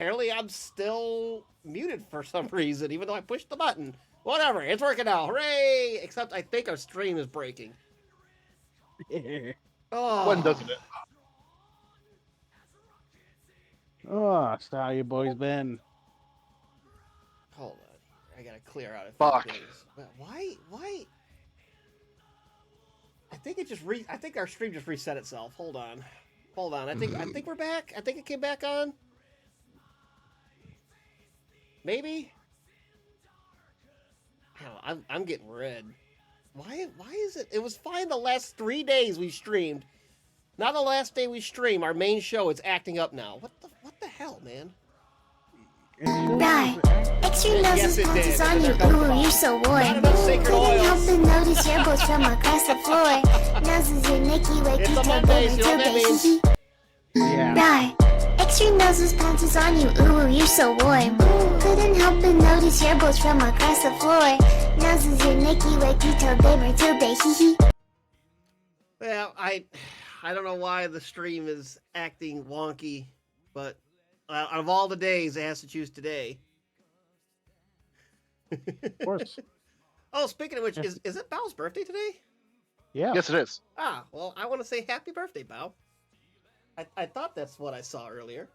Apparently, I'm still muted for some reason, even though I pushed the button. Whatever, it's working now. Hooray! Except I think our stream is breaking. When Oh, doesn't it? Oh, so how you boys been? hold on. I gotta clear out a few Fuck. things. Why? Why? I think it just I think our stream just reset itself. Hold on. Hold on. I think we're back. I think it came back on. Maybe. Hell, I'm getting red. Why is it? It was fine the last 3 days we streamed. Now the last day we stream our main show, it's acting up now. What the hell, man? Right. Extra noses Yes, it pounces did. on you, There comes ooh, Bob. you're so Not warm. enough sacred Couldn't help oils. but notice your boats from across the floor. Noses in Nicky Wakey It's a till Monday, they so you know what that means. Yeah. Right. Extra noses pounces on you, ooh, you're so warm. Couldn't help but notice your boats from across the floor. Noses in Nicky Wakey till they hee hee. Well, I don't know why the stream is acting wonky, but out of all the days, it has to choose today. Of course. Oh, speaking of which, is it Bao's birthday today? Yeah. Yes, it is. Ah, well, I want to say happy birthday, Bao. I thought that's what I saw earlier.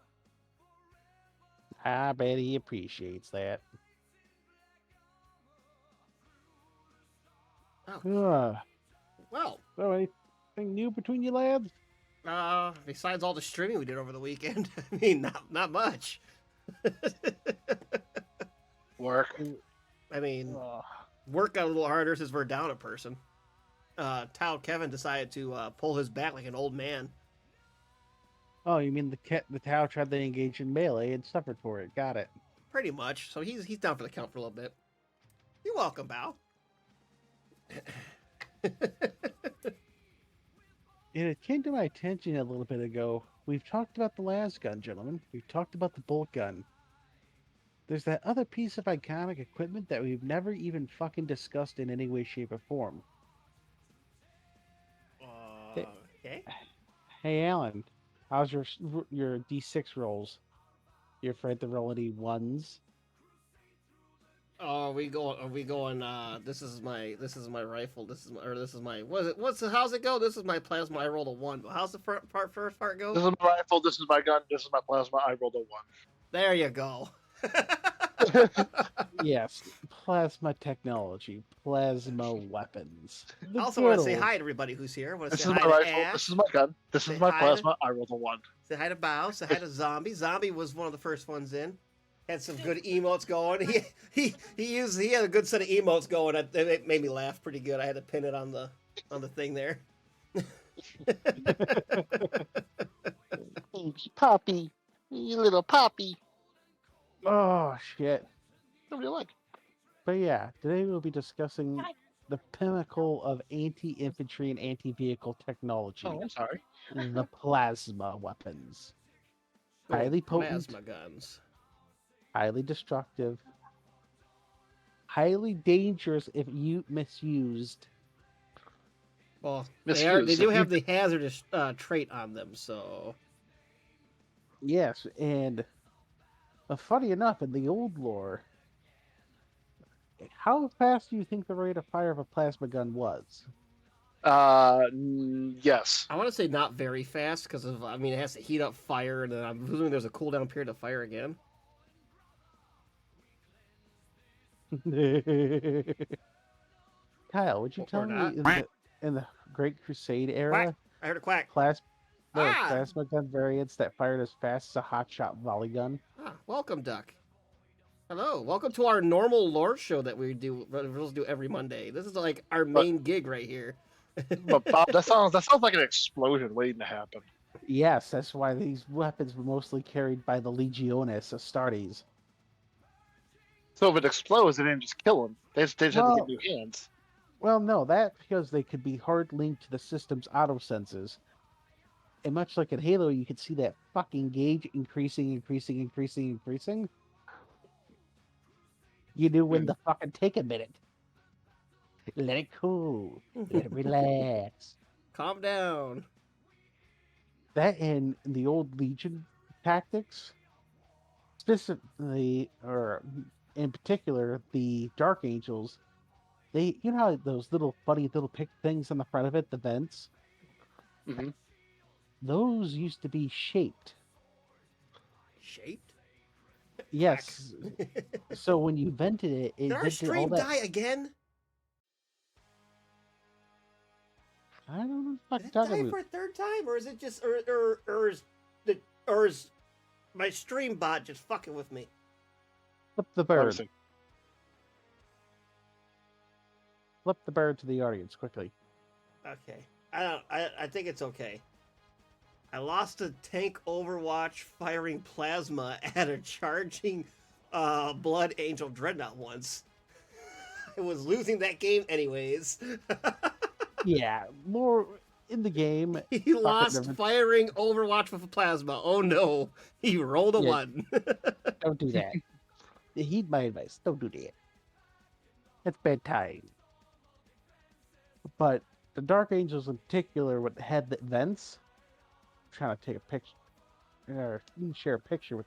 I bet he appreciates that. Oh, well, So anything new between you lads? besides all the streaming we did over the weekend, I mean, not much. Work. I mean, Ugh. work got a little harder since we're down a person. Tao Kevin decided to pull his back like an old man. Oh, you mean the Tau tried to engage in melee and suffered for it. Got it. Pretty much. So he's down for the count for a little bit. You're welcome, Bao. It came to my attention a little bit ago. We've talked about the las gun, gentlemen. We've talked about the bolt gun. There's that other piece of iconic equipment that we've never even fucking discussed in any way, shape, or form. Okay. Hey, Alan, how's your D6 rolls? You afraid to roll any ones? Oh, are we going? This is my rifle. This is my. How's it go? This is my plasma. I rolled a 1. How's the first part go? This is my rifle. This is my gun. This is my plasma. I rolled a 1. There you go. Yes, plasma technology, plasma weapons. I also want to say hi to everybody who's here. I want to This say is hi my to rifle. Ash. This is my gun. This Say is my hi plasma. I rolled a 1. Say hi to Bao. Say hi to Zombie. Zombie was one of the first ones in. Had some good emotes going. He had a good set of emotes going. It made me laugh pretty good. I had to pin it on the thing there. Poppy. You little Poppy. Oh shit! What do you like? But yeah, today we'll be discussing the pinnacle of anti-infantry and anti-vehicle technology, Oh, I'm sorry. the plasma weapons. Highly potent, Plasma guns. highly destructive, highly dangerous if misused. Well, Misused. they do have the hazardous trait on them, so Yes, and funny enough, in the old lore, how fast do you think the rate of fire of a plasma gun was? Yes. I want to say not very fast because it has to heat up fire, and then I'm assuming there's a cooldown period to fire again. Kyle, would you Or tell not. me in the Great Crusade era, Quack! I heard a quack. there were Ah! plasma gun variants that fired as fast as a hot shot volley gun? Welcome, Duck. Hello, welcome to our normal lore show that we'll do every Monday. This is like our main gig right here. But Bob, that sounds like an explosion waiting to happen. Yes, that's why these weapons were mostly carried by the Legiones Astartes. So if it explodes, they didn't just kill them. They just had to Well- get new hands. Well, no, that's because they could be hard linked to the system's auto senses. And much like in Halo, you could see that fucking gauge increasing. You knew when to fucking take a minute. Let it cool. Let it relax. Calm down. That and the old Legion tactics, specifically, or in particular, the Dark Angels. They, you know how those little funny little pick things on the front of it, the vents. Hmm. Those used to be shaped. Shaped? Yes. So when you vented it, it Did our vented all stream that. die again? I don't know what Did the it fuck die you're for talking a third time, or is it just, or is my stream bot just fucking with me? about. Flip the Let me bird. see. Flip the bird to the audience quickly. Okay, I think it's okay. I lost a tank Overwatch firing plasma at a charging Blood Angel Dreadnought once. I was losing that game anyways. Yeah, more in the game. He lost never- firing Overwatch with a plasma. Oh no, he rolled a Yeah. 1. Don't do that. Heed my advice. Don't do that. It's bedtime. But the Dark Angels in particular, what had the vents. I'm trying to take a picture, or share a picture with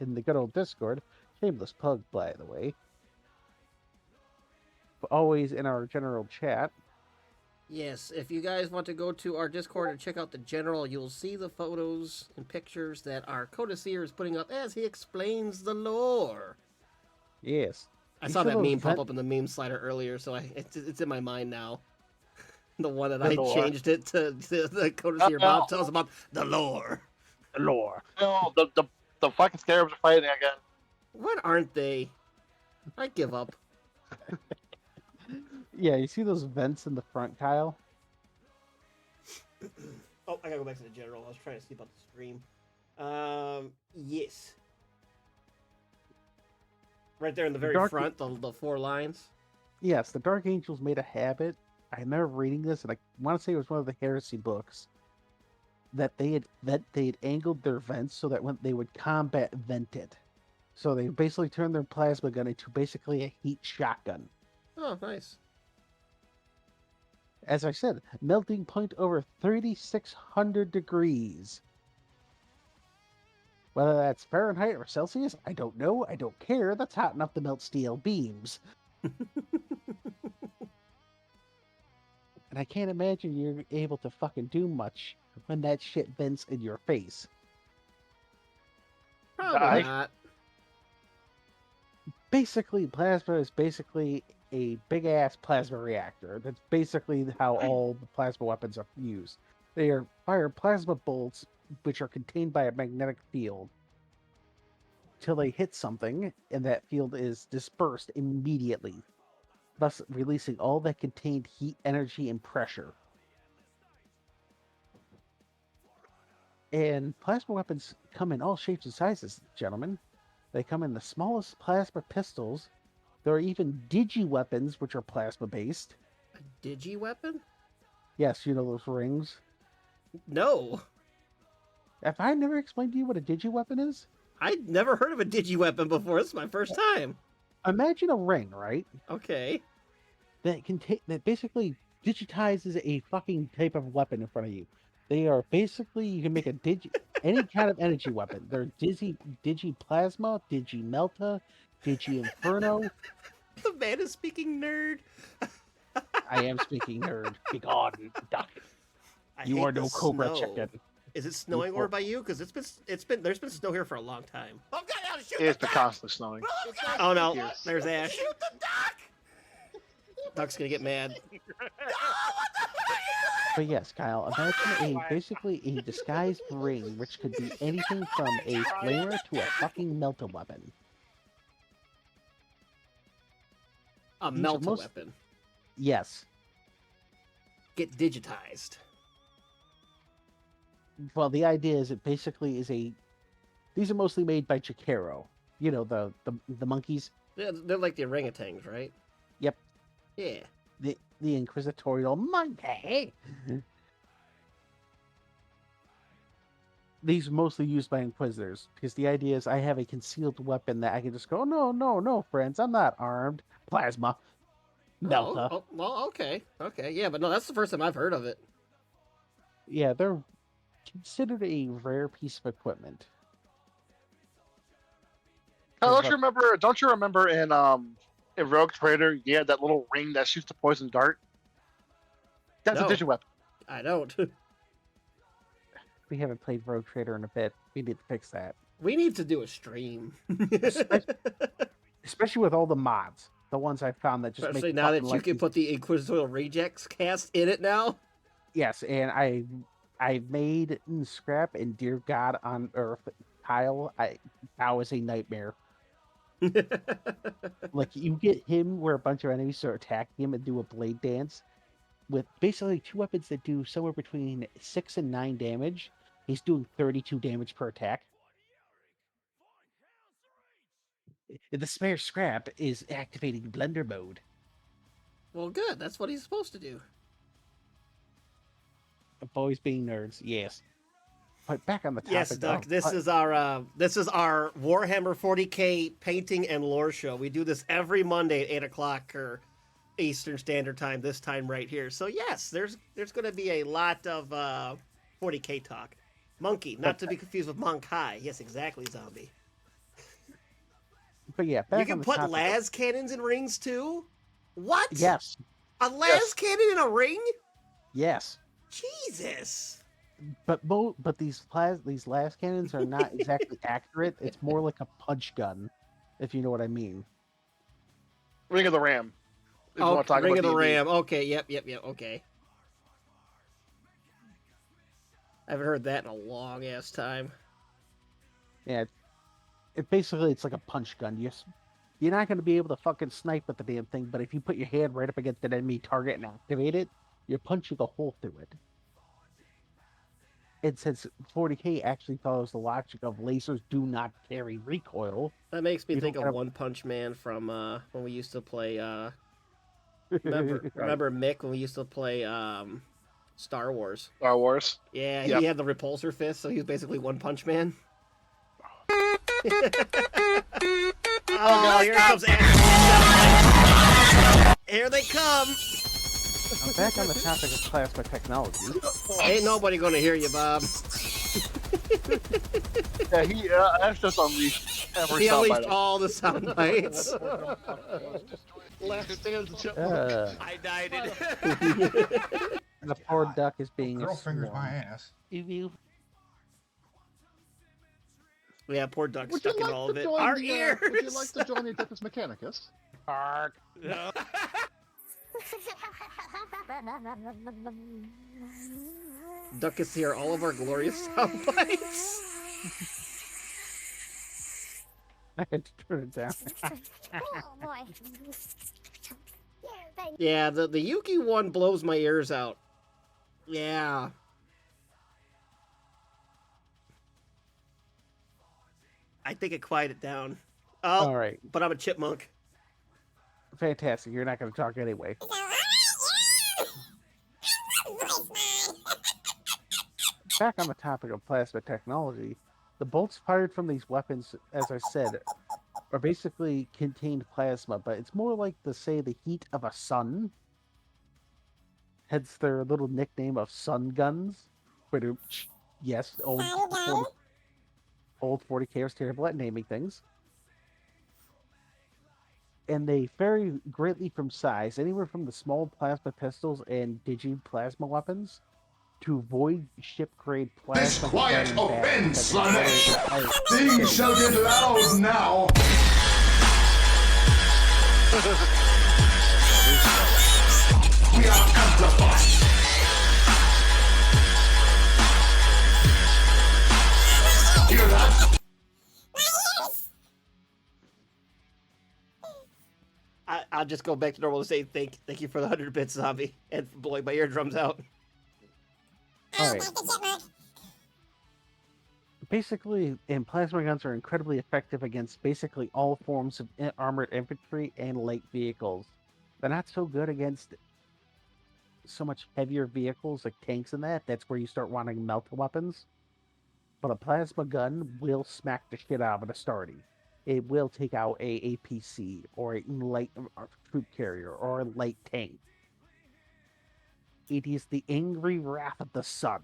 in the good old Discord. Shameless plug, by the way. But always in our general chat. Yes, if you guys want to go to our Discord and check out the general, you'll see the photos and pictures that our Codicere is putting up as he explains the lore. Yes. I You saw saw that those meme pop vent- up in the meme slider earlier, so it's in my mind now. The one that The I lore. changed it to the Codicere Bob tells about the lore. Lore. No, the fucking scarabs are fighting again. What aren't they? I give up. Yeah, you see those vents in the front, Kyle? Oh, I gotta go back to the general. I was trying to see about the stream. Yes. Right there in the very Dark- front, the 4 lines. Yes, the Dark Angels made a habit. I remember reading this, and I want to say it was one of the Heresy books. That they had angled their vents so that when they would combat vented. So they basically turned their plasma gun into basically a heat shotgun. Oh, nice. As I said, melting point over 3,600 degrees. Whether that's Fahrenheit or Celsius, I don't know. I don't care. That's hot enough to melt steel beams. And I can't imagine you're able to fucking do much when that shit vents in your face. Probably Die. not. Basically, plasma is basically a big ass plasma reactor. That's basically how all the plasma weapons are used. They fire plasma bolts, which are contained by a magnetic field, till they hit something, and that field is dispersed immediately, thus releasing all that contained heat, energy, and pressure. And plasma weapons come in all shapes and sizes, gentlemen. They come in the smallest plasma pistols. There are even digi-weapons, which are plasma-based. A digi weapon? Yes, you know those rings. No. Have I never explained to you what a digi-weapon is? I'd never heard of a digi weapon before. This is my first time. Imagine a ring, right? Okay. That basically digitizes a fucking type of weapon in front of you. They are basically, you can make a any kind of energy weapon. They're digi plasma, digi melta, digi inferno. The man is speaking nerd. I am speaking nerd. Begone, duck. I You hate are no the cobra snow. chicken. Is it snowing You over are- by you? Because there's been snow here for a long time. Oh god, now shoot It's the been duck! constantly snowing. Oh no, Here. there's Ash. Shoot the duck! Duck's gonna get mad. But yes, Kyle, imagine basically a disguised ring, which could be anything from a flamer to a fucking melta weapon. A These are melt most- weapon. Yes. Get digitized. Well, the idea is it basically is a. These are mostly made by Chikero. You know, the monkeys. They're like the orangutans, right? Yep. Yeah. The inquisitorial monkey. These are mostly used by inquisitors because the idea is I have a concealed weapon that I can just go, no, friends, I'm not armed. Plasma. Melta. Oh, well, okay. Yeah, but no, that's the first time I've heard of it. Yeah, they're considered a rare piece of equipment. Hell, There's don't you remember? Don't you remember in Rogue Trader, you had that little ring that shoots the poison dart? That's No. a digiweapon. I don't. We haven't played Rogue Trader in a bit. We need to fix that. We need to do a stream. Especially with all the mods. The ones I found that just Especially make now that fucking you life can easy. put the Inquisitorial Rejects cast in it now. Yes, and I made Scrap and Dear God on Earth Kyle. That was a nightmare. Like you get him where a bunch of enemies start attacking him and do a blade dance with basically two weapons that do somewhere between 6 and 9 damage. He's doing 32 damage per attack. The spare Scrap is activating Blender mode. Well, good. That's what he's supposed to do. Boys being nerds, yes. But back on the topic. Yes, Duck. This is our Warhammer 40K painting and lore show. We do this every Monday at 8:00 or Eastern Standard Time. This time right here. So yes, there's going to be a lot of 40K talk. Monkey, not to be confused with Monkai. Yes, exactly, Zombie. But yeah, You back can on the put topic. las cannons in rings too. What? Yes, A las Yes. cannon in a ring? yes. Jesus. But these last cannons are not exactly accurate. It's more like a punch gun, if you know what I mean. Ring of the Ram. If you Oh, want to talk Ring of about the D&D. Ram. Okay, yep, okay. I haven't heard that in a long ass time. Yeah, it's like a punch gun. You're not going to be able to fucking snipe with the damn thing, but if you put your hand right up against an enemy target and activate it, you're punching a hole through it. And since 40K actually follows the logic of lasers do not carry recoil, That makes me You think don't of have- One Punch Man from when we used to play. Right. Remember Mick when we used to play Star Wars? Star Wars. Yeah, Yep. he had the repulsor fist, so he was basically One Punch Man. Oh, here comes action. Here they come. I'm back on the topic of plasma technology. Ain't nobody gonna hear you, Bob. Yeah, that's just unleashed. Every He unleashed soundbite. all the sound bites. Last stand the chip. I died it. The poor duck is being Girl a fingers swarm. my ass. Yeah, poor Duck Would you stuck in like all to of it. join Our the, ears. Would you like to join the Adeptus Mechanicus? Ark. Duck gets to hear all of our glorious sound bites. I had to turn it down. Oh boy. Yeah, the Yuki one blows my ears out. Yeah. I think it quieted down. Oh, All right, but I'm a chipmunk. fantastic. You're not going to talk anyway. Back on the topic of plasma technology, the bolts fired from these weapons, as I said, are basically contained plasma, but it's more like the heat of a sun. Hence their little nickname of sun guns. Yes, old 40K was terrible at naming things. And they vary greatly from size, anywhere from the small plasma pistols and digi-plasma weapons to void ship-grade plasma. Quiet, cannon oh, bags Ben, that Slanesh! destroy entire- Things shall get loud now. We are amplified. Hear that? I'll just go back to normal and say thank you for the 100 bits, Zombie, and for blowing my eardrums out. All right. Basically, and plasma guns are incredibly effective against basically all forms of armored infantry and light vehicles. They're not so good against so much heavier vehicles like tanks and that. That's where you start wanting melt weapons. But a plasma gun will smack the shit out of an Astartes. It will take out a APC or a light troop carrier or a light tank. It is the angry wrath of the sun.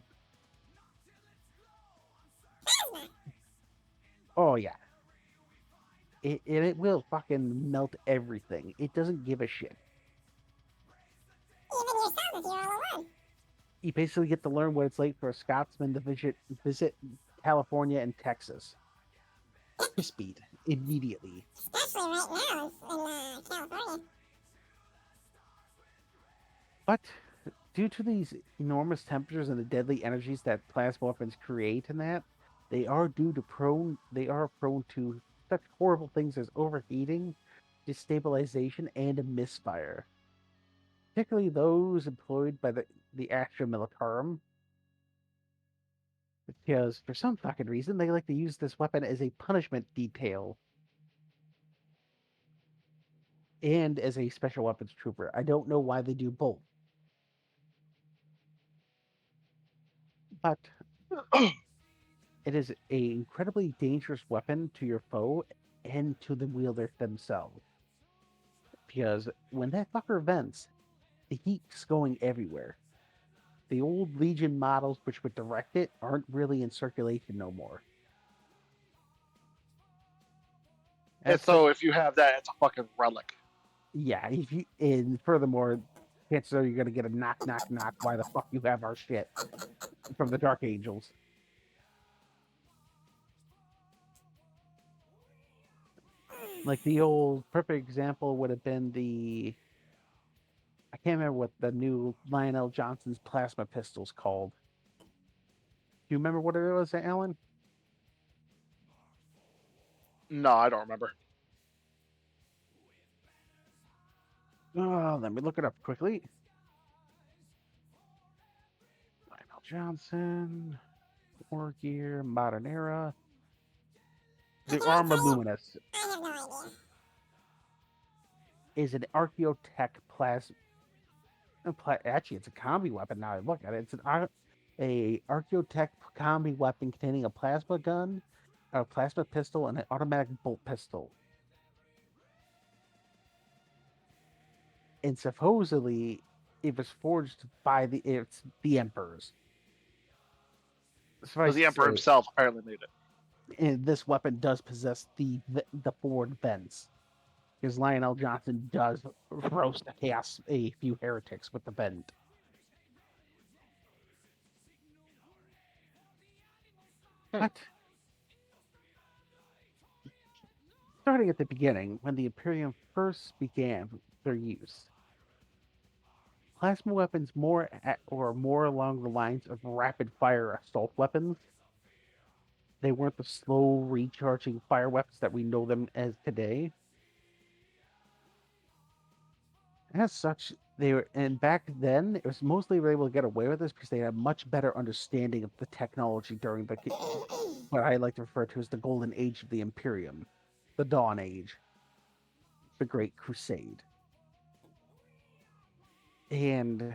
Oh yeah. it will fucking melt everything. It doesn't give a shit. Even yourself if you're all alone. You basically get to learn what it's like for a Scotsman to visit California and Texas. Speed immediately. Especially right now in California. But due to these enormous temperatures and the deadly energies that plasma weapons create and that, they are prone to such horrible things as overheating, destabilization, and a misfire. Particularly those employed by the Astra Militarum. Because for some fucking reason they like to use this weapon as a punishment detail. And as a special weapons trooper. I don't know why they do both. But it is an incredibly dangerous weapon to your foe and to the wielder themselves. Because when that fucker vents, the heat's going everywhere. The old Legion models which would direct it aren't really in circulation no more. And so if you have that, it's a fucking relic. Yeah, and furthermore, chances are you're gonna get a knock, knock, knock. Why the fuck you have our shit from the Dark Angels? Like the old perfect example would have been I can't remember what the new Lionel Johnson's plasma pistol's called. Do you remember what it was, Alan? No, I don't remember. Oh, let me look it up quickly. Lionel Johnson, War Gear, Modern Era. The Armor Luminous I have no idea. is an Archaeotech plasma. Actually, it's a combi weapon. Now I look at it, it's a Archaeotech combi weapon containing a plasma gun, a plasma pistol, and an automatic bolt pistol. And supposedly, it was forged by the Emperors. Because the Emperor himself apparently made it. And this weapon does possess the forward vents. Because Lionel Johnson does roast a few heretics with the vent. But starting at the beginning, when the Imperium first began their use, plasma weapons more along the lines of rapid fire assault weapons. They weren't the slow recharging fire weapons that we know them as today. As such, and back then, it was mostly able to get away with this because they had a much better understanding of the technology during what I like to refer to as the Golden Age of the Imperium, the Dawn Age, the Great Crusade. And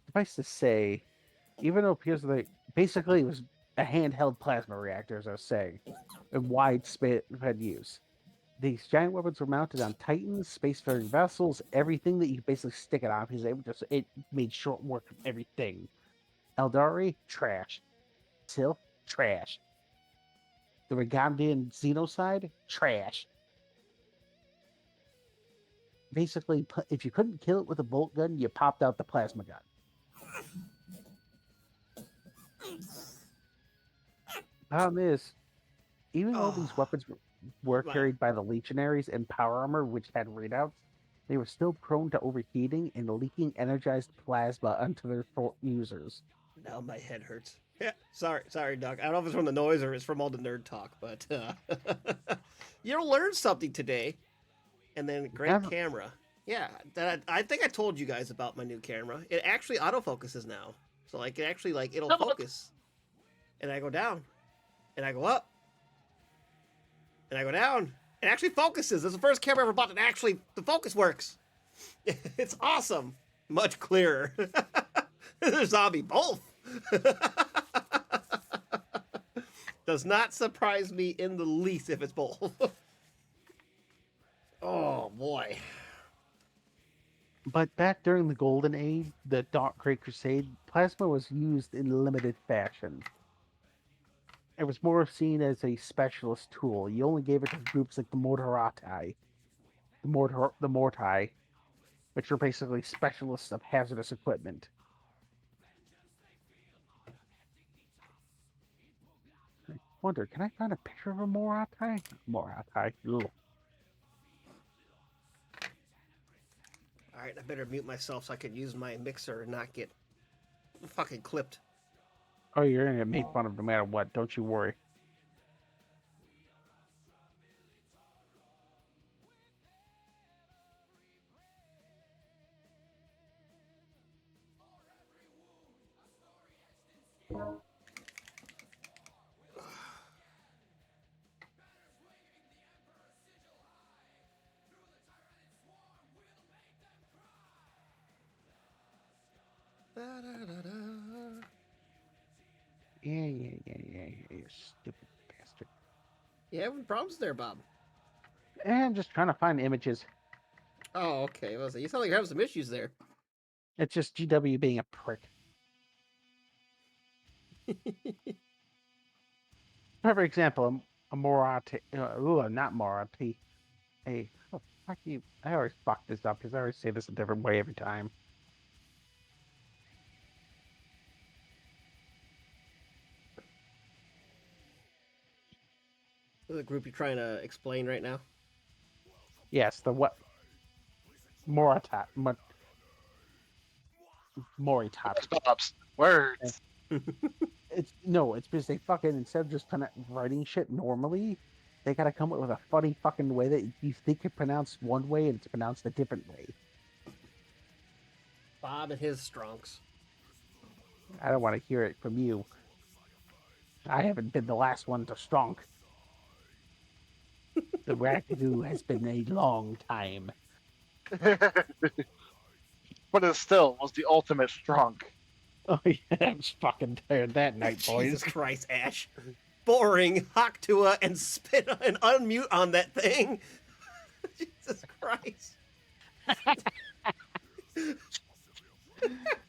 suffice to say, even though basically it was a handheld plasma reactor, as I was saying, in widespread use. These giant weapons were mounted on Titans, spacefaring vessels, everything that you basically stick it on, because it made short work of everything. Eldari, trash. Sylph, trash. The Rigondian Xenocide, trash. Basically, if you couldn't kill it with a bolt gun, you popped out the plasma gun. Problem is, even though these weapons were carried by the legionaries in power armor, which had readouts, they were still prone to overheating and leaking energized plasma onto their users. Now my head hurts. Yeah, sorry, Doc. I don't know if it's from the noise or it's from all the nerd talk, but you learned something today. And then great camera. Yeah, I think I told you guys about my new camera. It actually autofocuses now, so like it actually it'll focus, and I go down, and I go up, and I go down. It actually focuses. It's the first camera I ever bought that actually the focus works. It's awesome. Much clearer. There's zombie both. Does not surprise me in the least if it's both. Oh boy. But back during the Golden Age, the Great Crusade, plasma was used in limited fashion. It was more seen as a specialist tool. You only gave it to groups like the Mortaratai, the Mortai, which are basically specialists of hazardous equipment. I wonder, can I find a picture of a Moratai? Moratai. Ugh. All right, I better mute myself so I can use my mixer and not get fucking clipped. Oh, you're gonna get made fun of no matter what. Don't you worry. Yeah, you stupid bastard. You having problems there, Bob? I'm just trying to find images. Oh, okay. You sound like you're having some issues there. It's just GW being a prick. For example, a Morati, not Morati. Fuck you. I always fuck this up because I always say this a different way every time. The group you're trying to explain right now? Yes, the what? Moritat. Moritat. Stops. Words. It's because they fucking, instead of just writing shit normally, they gotta come up with a funny fucking way that you think it's pronounced one way and it's pronounced a different way. Bob and his stronks. I don't want to hear it from you. I haven't been the last one to stronk. The wackadoo has been a long time. But it still was the ultimate strong. Oh yeah, I was fucking tired that night, boys. Jesus Christ, Ash. Boring. Haktua and spit and unmute on that thing. Jesus Christ.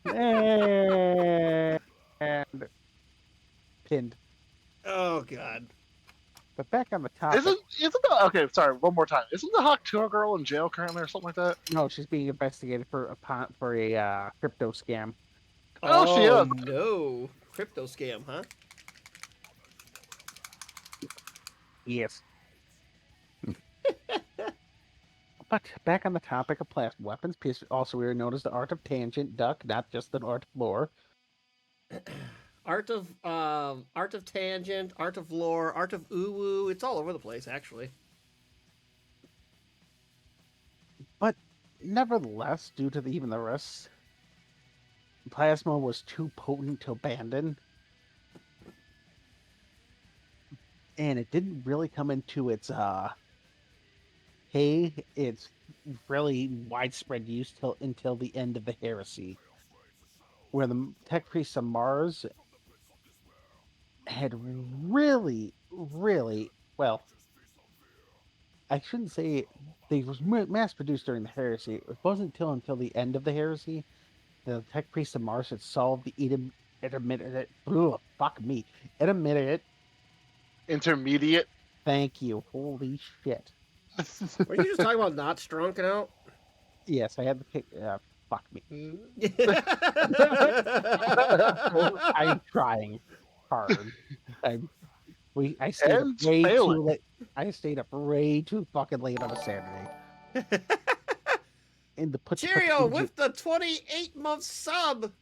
And pinned. Oh God. But back on the topic. Isn't the, okay? Sorry, one more time. Isn't the Haktua girl in jail currently or something like that? No, she's being investigated for a crypto scam. Oh, she is. No. Crypto scam, huh? Yes. But back on the topic of plasma weapons, also we are known as the art of tangent, Duck, not just the art of lore. Art of tangent, art of lore, art of uwu. It's all over the place, actually. But nevertheless, due to even the risks, plasma was too potent to abandon. And it didn't really come into its its really widespread use until the end of the heresy, where the tech priests of Mars had really, well, I shouldn't say they was mass produced during the heresy. It wasn't until the end of the heresy the tech priests of Mars had solved the intermediate. Intermediate. Thank you. Holy shit. Were you just talking about not strunking out? Yes, I had the pick. Fuck me. I I'm trying hard. I stayed up And way too failing. late. I stayed up way too fucking late on a Saturday. And the Cheerio with the 28-month sub.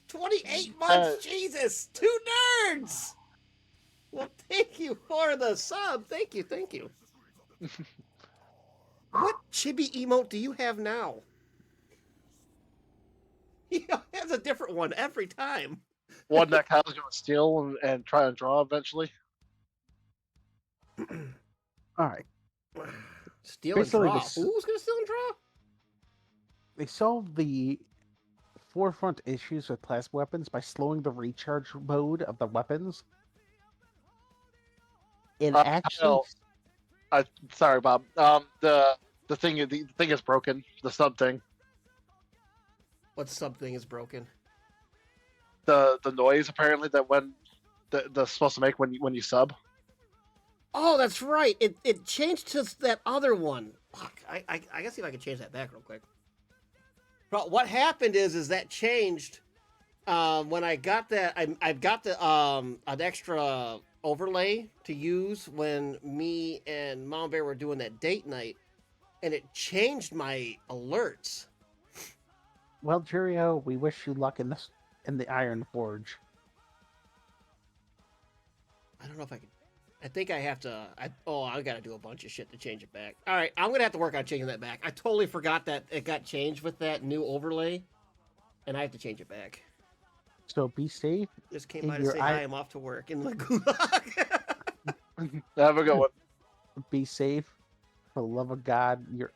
28 months, Jesus! 2 nerds! Well, thank you for the sub. Thank you. What chibi emote do you have now? He has a different one every time. One that Kyle's going to steal and try and draw eventually. All right. Steal and Basically, draw. this- Who's gonna steal and draw? They solved the forefront issues with plasma weapons by slowing the recharge mode of the weapons. And actually, Sorry, Bob. The thing is broken. The sub thing. What sub thing is broken? The noise apparently that when that's supposed to make when you sub. Oh, that's right. It changed to that other one. Fuck. I guess see if I can change that back real quick. But what happened is that changed when I got that. I've got the an extra overlay to use when me and Mom Bear were doing that date night, and it changed my alerts. Well, Cheerio, we wish you luck in the Iron Forge. I don't know if I can. I think I have to. I gotta do a bunch of shit to change it back. All right, I'm gonna have to work on changing that back. I totally forgot that it got changed with that new overlay, and I have to change it back. So be safe. Just came In by to your say eye- hi. I'm off to work in the gulag. Have a good one. Be safe. For the love of God, your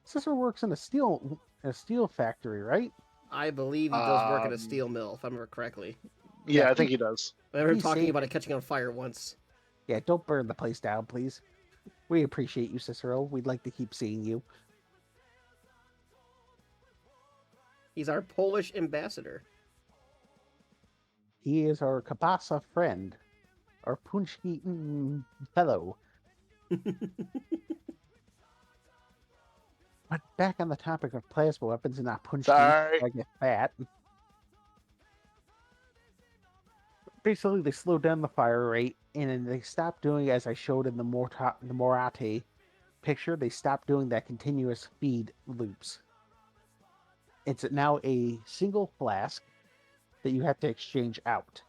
sister works in a steel factory, right? I believe he does work at a steel mill, if I remember correctly. Yeah, I think he does. I remember Be talking safe. about it catching on fire once. Yeah, don't burn the place down, please. We appreciate you, Cicero. We'd like to keep seeing you. He's our Polish ambassador. He is our Kabasa friend, our punch fellow. But back on the topic of plasma weapons and not punch Sorry. I get fat. Basically, they slowed down the fire rate, and then they stopped doing, as I showed in the Morate picture, they stopped doing that continuous feed loops. It's now a single flask that you have to exchange out.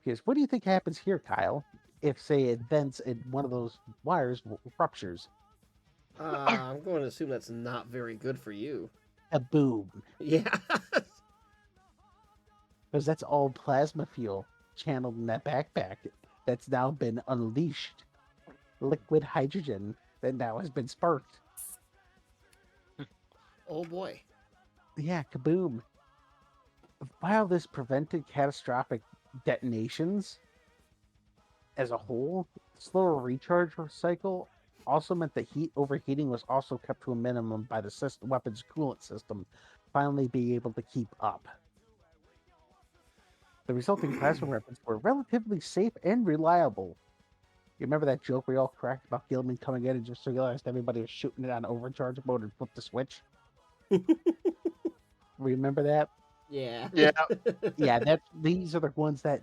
Because what do you think happens here, Kyle, if, say, it vents and one of those wires ruptures? I'm going to assume that's not very good for you. A boom. Yeah. Because that's all plasma fuel channeled in that backpack that's now been unleashed. Liquid hydrogen that now has been sparked. Oh boy. Yeah, kaboom. While this prevented catastrophic detonations as a whole, slower recharge cycle also meant that overheating was also kept to a minimum by the weapon's coolant system finally being able to keep up. The resulting plasma weapons were relatively safe and reliable. You remember that joke we all cracked about Gilman coming in and just realized everybody was shooting it on overcharge mode and flipped the switch? Remember that? Yeah. Yeah. Yeah, these are the ones that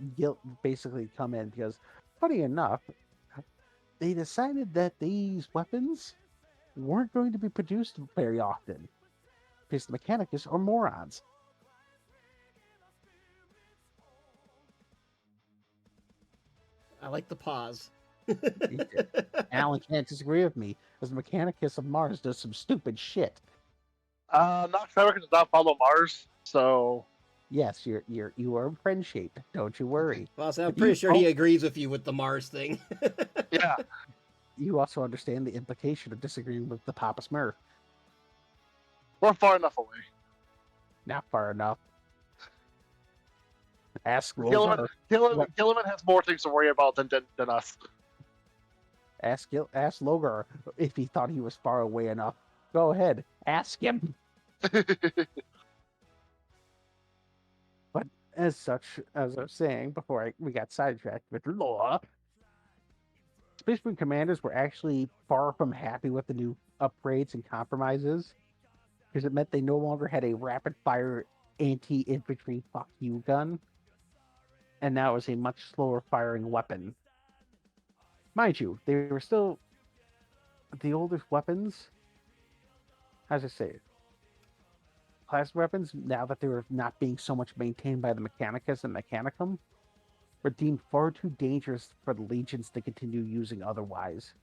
basically come in because, funny enough, they decided that these weapons weren't going to be produced very often because the Mechanicus are morons. I like the pause. Alan can't disagree with me, because the Mechanicus of Mars does some stupid shit. Nox Fabric does not follow Mars, so Yes, you are friend shaped. Don't you worry. Well, so I'm But pretty you sure he agrees with you with the Mars thing. yeah. You also understand the implication of disagreeing with the Papa Smurf. We're far enough away. Not far enough. Ask Gilliman, Logar. Gilliman has more things to worry about than us. Ask Logar if he thought he was far away enough. Go ahead, ask him. But as such, as I was saying before we got sidetracked with lore, Space Marine commanders were actually far from happy with the new upgrades and compromises, because it meant they no longer had a rapid-fire anti-infantry fuck you gun, and now it was a much slower-firing weapon. Mind you, they were still the oldest weapons. How's it say? Plasma weapons, now that they were not being so much maintained by the Mechanicus and Mechanicum, were deemed far too dangerous for the legions to continue using otherwise.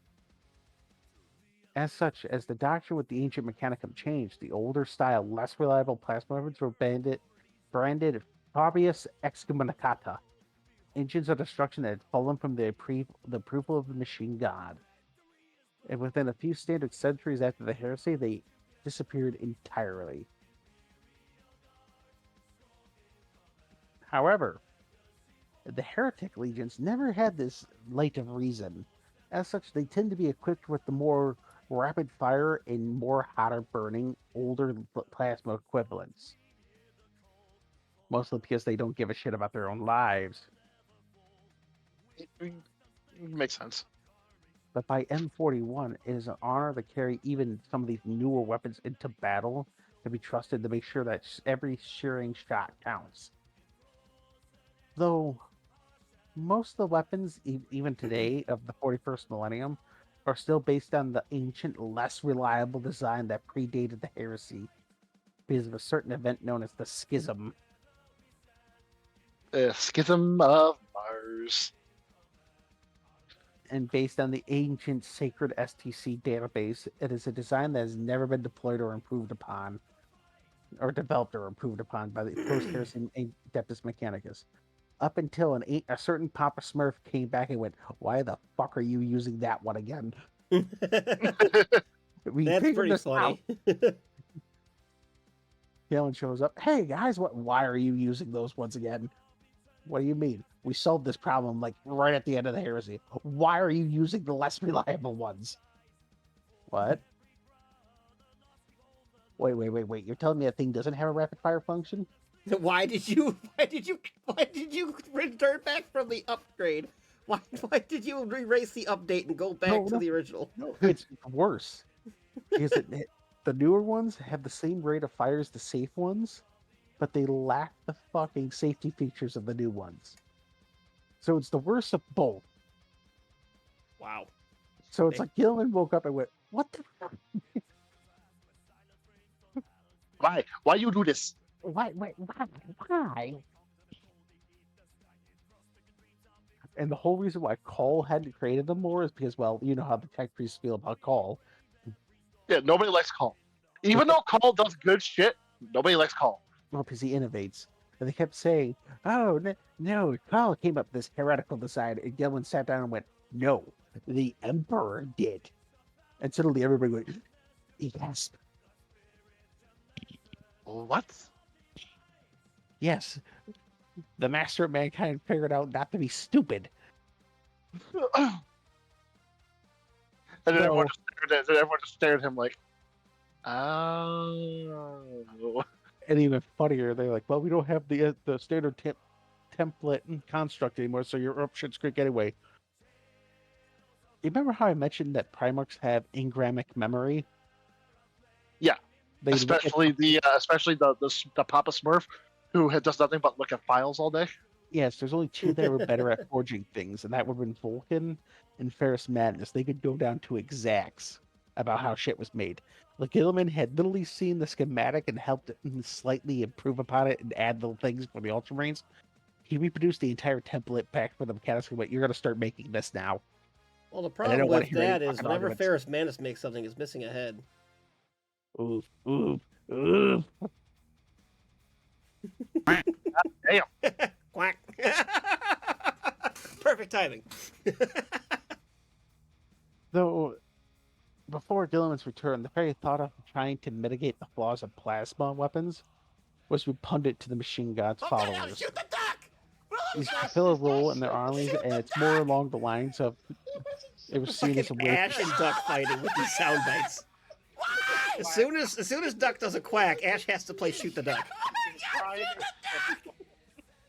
As such, as the doctrine with the ancient Mechanicum changed, the older style, less reliable plasma weapons were branded Fabius Excommunicata, engines of destruction that had fallen from the approval of the machine god. And within a few standard centuries after the heresy, they disappeared entirely. However, the heretic legions never had this light of reason. As such, they tend to be equipped with the more rapid fire and more hotter burning older plasma equivalents. mostly because they don't give a shit about their own lives. It makes sense. But by M41, it is an honor to carry even some of these newer weapons into battle to be trusted to make sure that every shearing shot counts. Though most of the weapons, even today, of the 41st millennium, are still based on the ancient, less reliable design that predated the heresy because of a certain event known as the Schism. The Schism of Mars. And based on the ancient sacred STC database, it is a design that has never been deployed or improved upon, or developed or improved upon by the post-heresy Adeptus Mechanicus. Up until a certain Papa Smurf came back and went, "Why the fuck are you using that one again?" We That's figured pretty this funny. out. Galen shows up. "Hey guys, why are you using those ones again?" "What do you mean? We solved this problem like right at the end of the heresy. Why are you using the less reliable ones?" "What? Wait. You're telling me that thing doesn't have a rapid fire function?" Why did you return back from the upgrade? Why did you erase the update and go back to the original? No, it's worse. Because the newer ones have the same rate of fire as the safe ones, but they lack the fucking safety features of the new ones. So it's the worst of both. Wow. So it's like Gilman woke up and went, "What the fuck? Why you do this?" Why? And the whole reason why Call hadn't created them more is because, well, you know how the tech priests feel about Call. Yeah, nobody likes Call. Even though Call does good shit, nobody likes Call. Well, because he innovates. And they kept saying, "Oh, no, Call came up with this heretical design." And Gilman sat down and went, "No, the Emperor did." And suddenly everybody went, "Yes, What? yes. The Master of Mankind figured out not to be stupid." And then No. everyone just stared at him like, "Oh." And even funnier, they're like, "Well, we don't have the standard template and construct anymore, so you're up shit's creek anyway." You remember how I mentioned that Primarchs have engramic memory? Yeah. They look at- especially the Papa Smurf, who does nothing but look at files all day. Yes, there's only two that were better at forging things, and that would have been Vulcan and Ferris Madness. They could go down to exacts about how shit was made. Like Gilliman had literally seen the schematic and helped slightly improve upon it and add little things for the Ultramarines. He reproduced the entire template back for the mechanics and went, "You're going to start making this now." Well, the don't problem wanna with hear any that is fucking whenever arguments. Ferris Manus makes something, it's missing a head. Oof. Quack. Perfect timing. Though, before Gilliman's return, the very thought of trying to mitigate the flaws of plasma weapons was repugnant to the machine god's followers. Shoot the duck! These fulfill a role in their armies, and it's more along the lines of it was seen as a Fucking way. Ash and Duck fighting with these sound bites. As soon as Duck does a quack, Ash has to play Shoot the Duck.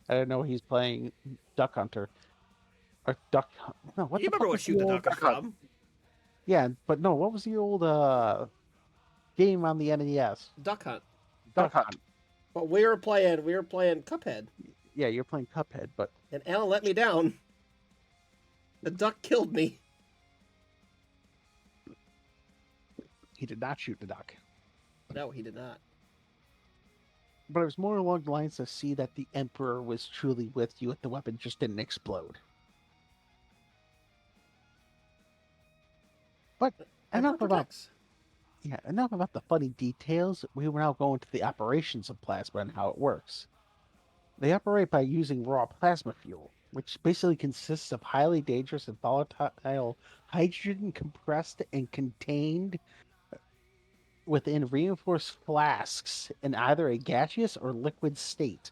I don't know. He's playing Duck Hunter or Duck. No, what You the remember fuck what was Shoot the old- Duck is from? Yeah, but no. What was the old game on the NES? Duck Hunt. Duck Hunt. But we were playing Cuphead, Yeah, you're playing Cuphead, but and Alan let me down. The duck killed me. he did not shoot the duck. No, he did not. But it was more along the lines to see that the Emperor was truly with you if the weapon just didn't explode. But enough about the funny details. We will now go into the operations of plasma and how it works. They operate by using raw plasma fuel, which basically consists of highly dangerous and volatile hydrogen compressed and contained within reinforced flasks in either a gaseous or liquid state.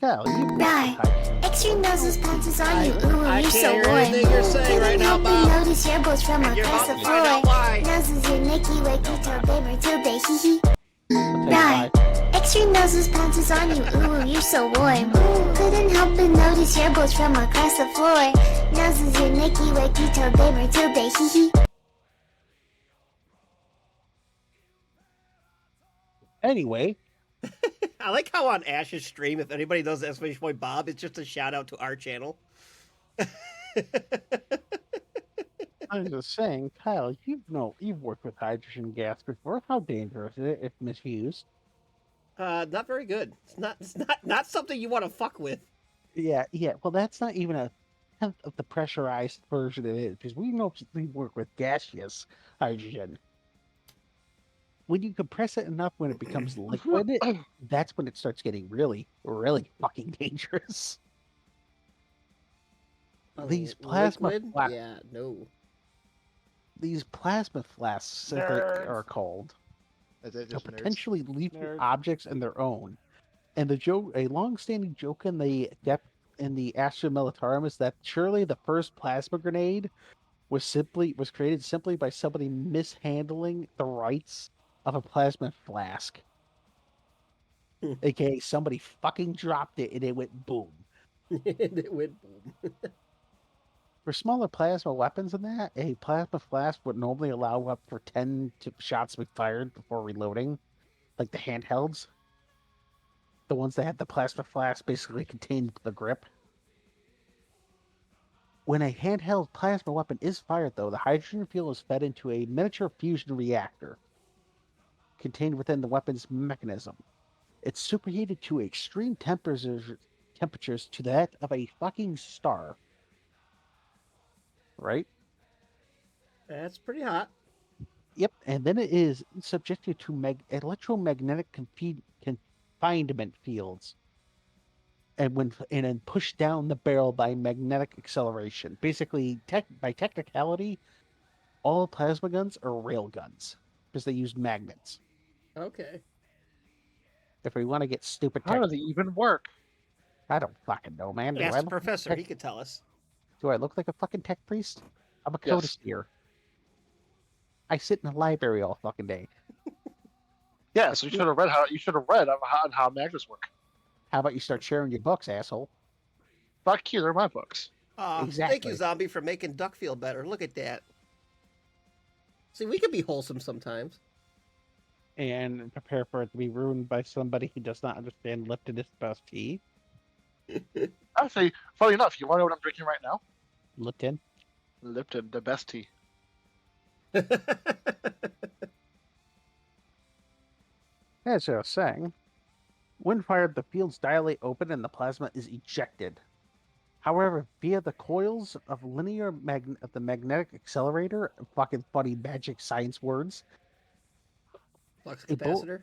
Cal, you Right. Extra noses pounces on you. Ooh, I you're can't so hear warm. anything you're saying right Couldn't now, help but Bob. notice your balls from You're across the about to find out floor. why. Noses your Nicky Wakey toe, babe, Matilda, hee hee. tell you Right. why. Extra noses pounces on you, ooh, you're so warm. Couldn't help but notice your bolts from across the floor. Noses your Nicky Wicky Tilde Matilde, hee hee. Anyway, I like how on Ash's stream, if anybody does the exclamation point Bob, it's just a shout out to our channel. I was just saying, Kyle, you've worked with hydrogen gas before. How dangerous is it if misused? Not very good. It's not something you want to fuck with. Yeah. Well, that's not even a tenth of the pressurized version it is, because we mostly work with gaseous hydrogen. When you compress it enough, when it becomes liquid, that's when it starts getting really, really fucking dangerous. These plasma Liquid? fla- Yeah, no. These plasma flasks, as they are called, Is it are just nerds? potentially lethal Nerds. objects in their own. And a long-standing joke in the Astra Militarum is that surely the first plasma grenade was created simply by somebody mishandling the rights of a plasma flask. AKA somebody fucking dropped it and it went boom. It went boom. For smaller plasma weapons than that, a plasma flask would normally allow up for 10 shots to be fired before reloading, like the handhelds. The ones that had the plasma flask basically contained the grip. When a handheld plasma weapon is fired, though, the hydrogen fuel is fed into a miniature fusion reactor contained within the weapon's mechanism. It's superheated to extreme temperatures to that of a fucking star. Right? That's pretty hot. Yep, and then it is subjected to electromagnetic confinement fields, and then pushed down the barrel by magnetic acceleration. Basically, by technicality, all plasma guns are rail guns because they use magnets. Okay. If we want to get stupid, How does it even work? I don't fucking know, man. Ask the professor. He could tell us. Do I look like a fucking tech priest? I'm a Yes. codisteer. I sit in the library all fucking day. Yeah, so you should have read on how magnets work. How about you start sharing your books, asshole? Fuck you, they're my books. Thank Exactly. you, Zombie, for making Duck feel better. Look at that. See, we can be wholesome sometimes. And prepare for it to be ruined by somebody who does not understand Lipton Espresso tea. Actually, funny enough, you want to know what I'm drinking right now? Lipton. Lipton, the best tea. As I was saying, when fired, the fields dilate open and the plasma is ejected. However, via the coils of of the magnetic accelerator, fucking funny magic science words. Flux A bolt- capacitor.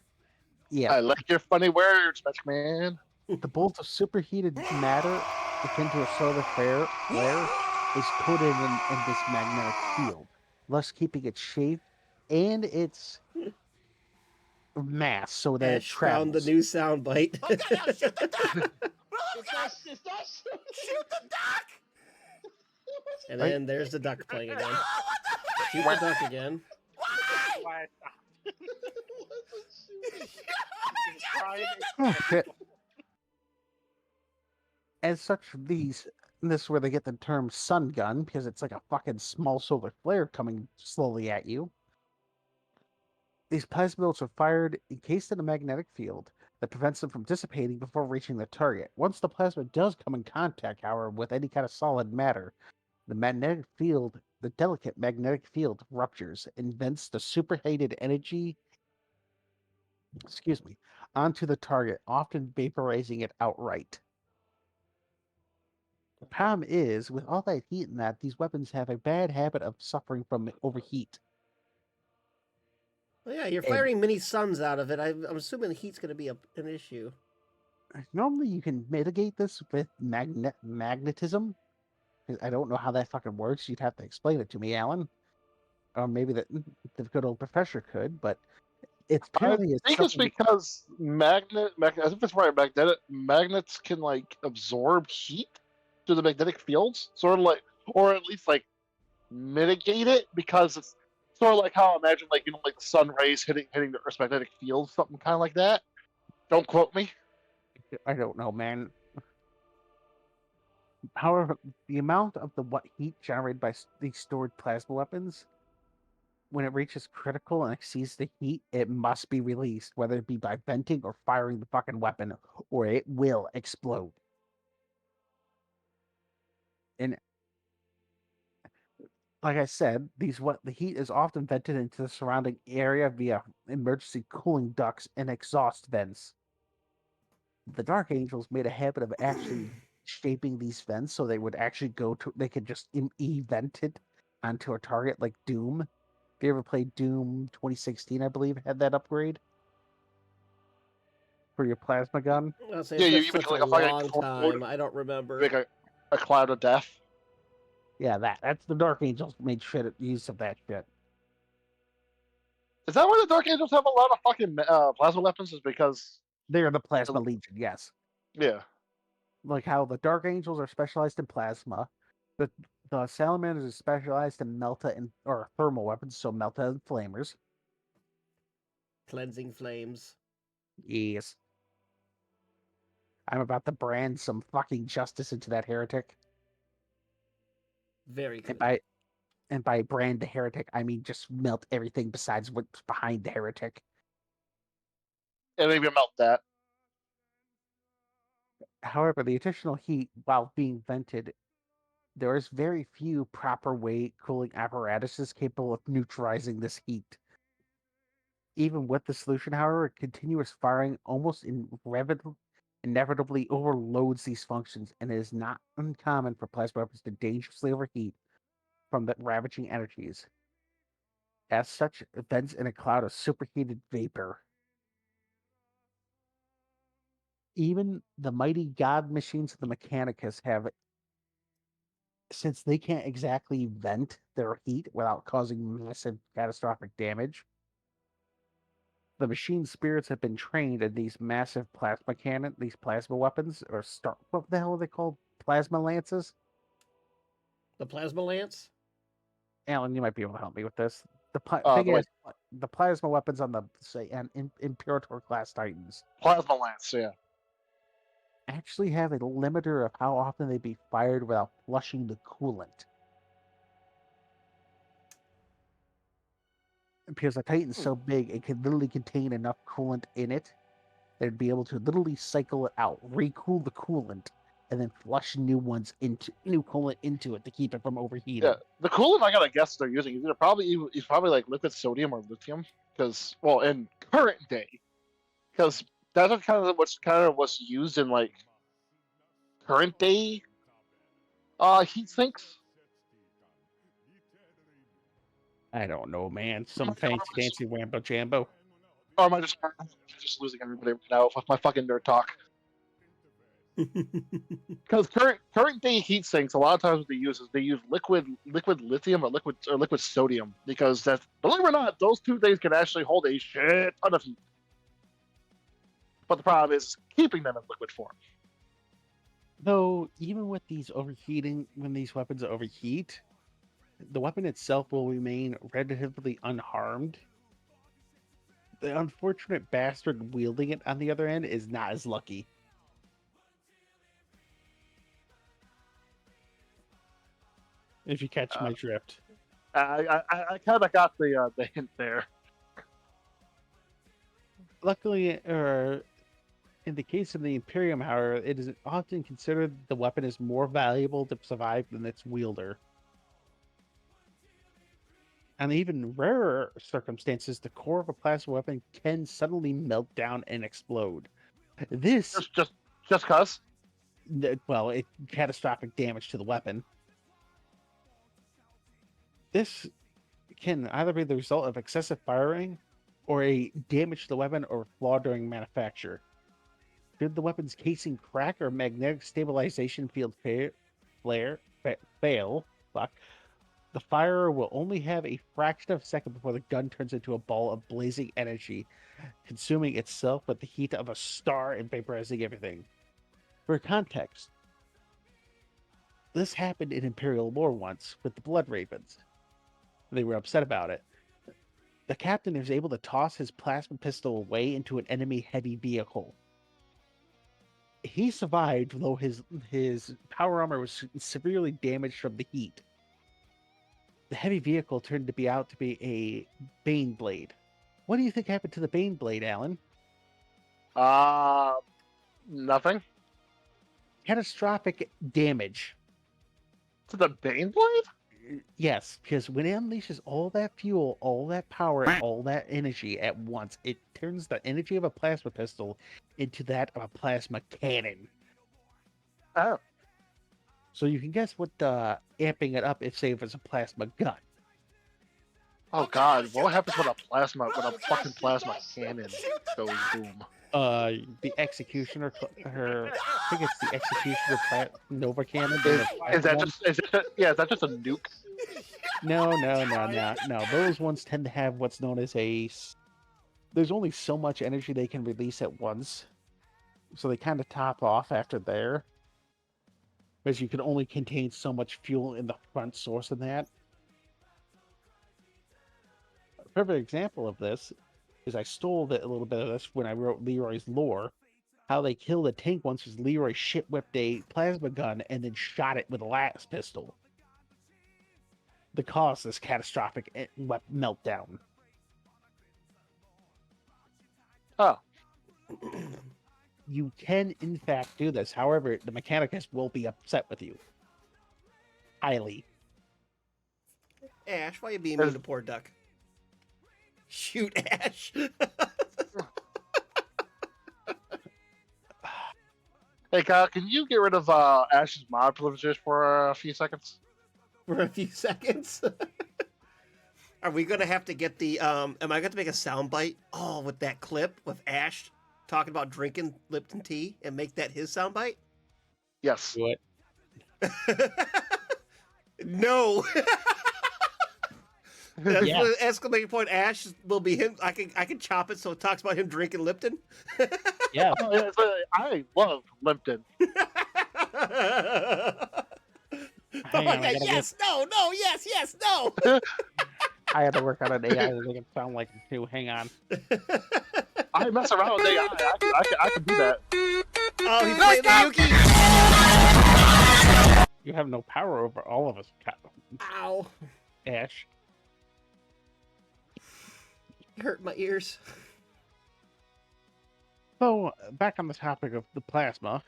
Yeah, I like your funny words, Magic Man. the bolt of superheated matter akin to a solar flare is coated in this magnetic field, thus keeping its shape and its mass so that it Ash found the travels. new soundbite. Shoot the duck! Shoot the duck! And then there's the duck playing again. Shoot the duck again. Why? Oh, shit. As such, this is where they get the term sun gun, because it's like a fucking small solar flare coming slowly at you. These plasma bolts are fired encased in a magnetic field that prevents them from dissipating before reaching the target. Once the plasma does come in contact, however, with any kind of solid matter, the delicate magnetic field ruptures and vents the superheated energy onto the target, often vaporizing it outright. The problem is, with all that heat and that, these weapons have a bad habit of suffering from overheat. Well, yeah, you're firing mini suns out of it. I'm assuming the heat's going to be an issue. Normally, you can mitigate this with magnetism. I don't know how that fucking works. You'd have to explain it to me, Alan. Or maybe the good old professor could, but it's I purely think it's because I think that's right. Magnets can like absorb heat through the magnetic fields, sort of like, or at least like mitigate it, because it's sort of like how I imagine like the sun rays hitting the Earth's magnetic field, something kind of like that. Don't quote me. I don't know, man. However, the amount of the what heat generated by these stored plasma weapons, when it reaches critical and exceeds the heat, it must be released, whether it be by venting or firing the fucking weapon, or it will explode. And like I said, the heat is often vented into the surrounding area via emergency cooling ducts and exhaust vents. The Dark Angels made a habit of actually shaping these vents so they would actually they could just event it onto a target like Doom. If you ever played Doom 2016, I believe, had that upgrade for your plasma gun. I'll say Yeah, it's you been even such like a a fucking long tornado. time. I don't remember. Make a cloud of death. Yeah, that's the Dark Angels made use of that shit. Is that why the Dark Angels have a lot of fucking plasma weapons? Is because They're the Plasma Legion, yes. yeah, Like how the Dark Angels are specialized in plasma, the Salamanders are specialized in or thermal weapons, so melta and flamers. Cleansing flames. Yes. I'm about to brand some fucking justice into that heretic. Very good. And by brand the heretic, I mean just melt everything besides what's behind the heretic. and maybe melt that. However, the additional heat, while being vented, there is very few proper weight cooling apparatuses capable of neutralizing this heat. Even with the solution, however, continuous firing almost inevitably overloads these functions, and it is not uncommon for plasma weapons to dangerously overheat from the ravaging energies. As such, vents in a cloud of superheated vapor. Even the mighty god machines of the Mechanicus have, since they can't exactly vent their heat without causing massive catastrophic damage, the machine spirits have been trained in these massive these plasma weapons, what the hell are they called? Plasma lances? The plasma lance? Alan, you might be able to help me with this. The Thing is, the plasma weapons on the Imperator class Titans plasma lance. Yeah, actually have a limiter of how often they be fired without flushing the coolant. Because the Titan's so big, it can literally contain enough coolant in it that it'd be able to literally cycle it out, recool the coolant, and then flush new coolant into it to keep it from overheating. yeah. The coolant I gotta guess they're using is probably like liquid sodium or lithium, because in current day, because that's kind of what's used in like current day heat sinks. I don't know, man. Some fancy wambo jambo. Or am I just losing everybody right now with my fucking nerd talk? Because current day heat sinks, a lot of times what they use liquid lithium or liquid sodium, because that, believe it or not, those two things can actually hold a shit ton of heat. But the problem is keeping them in liquid form. Though, even with when these weapons overheat, the weapon itself will remain relatively unharmed. The unfortunate bastard wielding it, on the other end, is not as lucky. If you catch my drift. I kind of got the hint there. Luckily, in the case of the Imperium, however, it is often considered the weapon is more valuable to survive than its wielder. On even rarer circumstances, the core of a plasma weapon can suddenly melt down and explode. This, Just cause. well, catastrophic damage to the weapon. This can either be the result of excessive firing, or a damage to the weapon or flaw during manufacture. Should the weapon's casing crack or magnetic stabilization field fail, the firer will only have a fraction of a second before the gun turns into a ball of blazing energy, consuming itself with the heat of a star and vaporizing everything. For context, this happened in Imperial lore once with the Blood Ravens. They were upset about it. the captain is able to toss his plasma pistol away into an enemy heavy vehicle. He survived, though his power armor was severely damaged from the heat. The heavy vehicle turned to be out to be a Bane Blade. What do you think happened to the Bane Blade, Alan? Nothing. Catastrophic damage. To the Bane Blade? Yes, because when it unleashes all that fuel, all that power, and all that energy at once, it turns the energy of a plasma pistol into that of a plasma cannon. Oh. So you can guess what amping it up if, say, if it's a plasma gun. Oh God! What happens when a fucking plasma cannon goes boom? The Executioner, I think it's the Executioner Nova Cannon. Is that just a nuke? No. Those ones tend to have what's known as there's only so much energy they can release at once. So they kind of top off after there. Because you can only contain so much fuel in the front source of that. A perfect example of this is I stole a little bit of this when I wrote Leroy's lore. How they killed the tank once was Leroy shit whipped a plasma gun and then shot it with a las pistol. The cause this catastrophic meltdown. Oh. You can, in fact, do this. However, the Mechanicus will be upset with you. Highly. Ash, why you being mean to poor Duck? Shoot, Ash. Hey Kyle, can you get rid of Ash's mod privileges for a few seconds? For a few seconds. Are we gonna have to get the am I going to make a soundbite? Oh, with that clip with Ash talking about drinking Lipton tea and make that his soundbite? Yes. Do it. No. That's Yeah. what exclamation point Ash will be him. I can chop it so it talks about him drinking Lipton. Yeah. I love Lipton. Hang on, I gotta yes, no, yes, no. I had to work on an AI to make it sound like it too. Hang on. I mess around with AI. I can do that. Oh, he's playing the Yuki. You have no power over all of us, Ow. Ash. Hurt my ears. So, back on the topic of the plasma.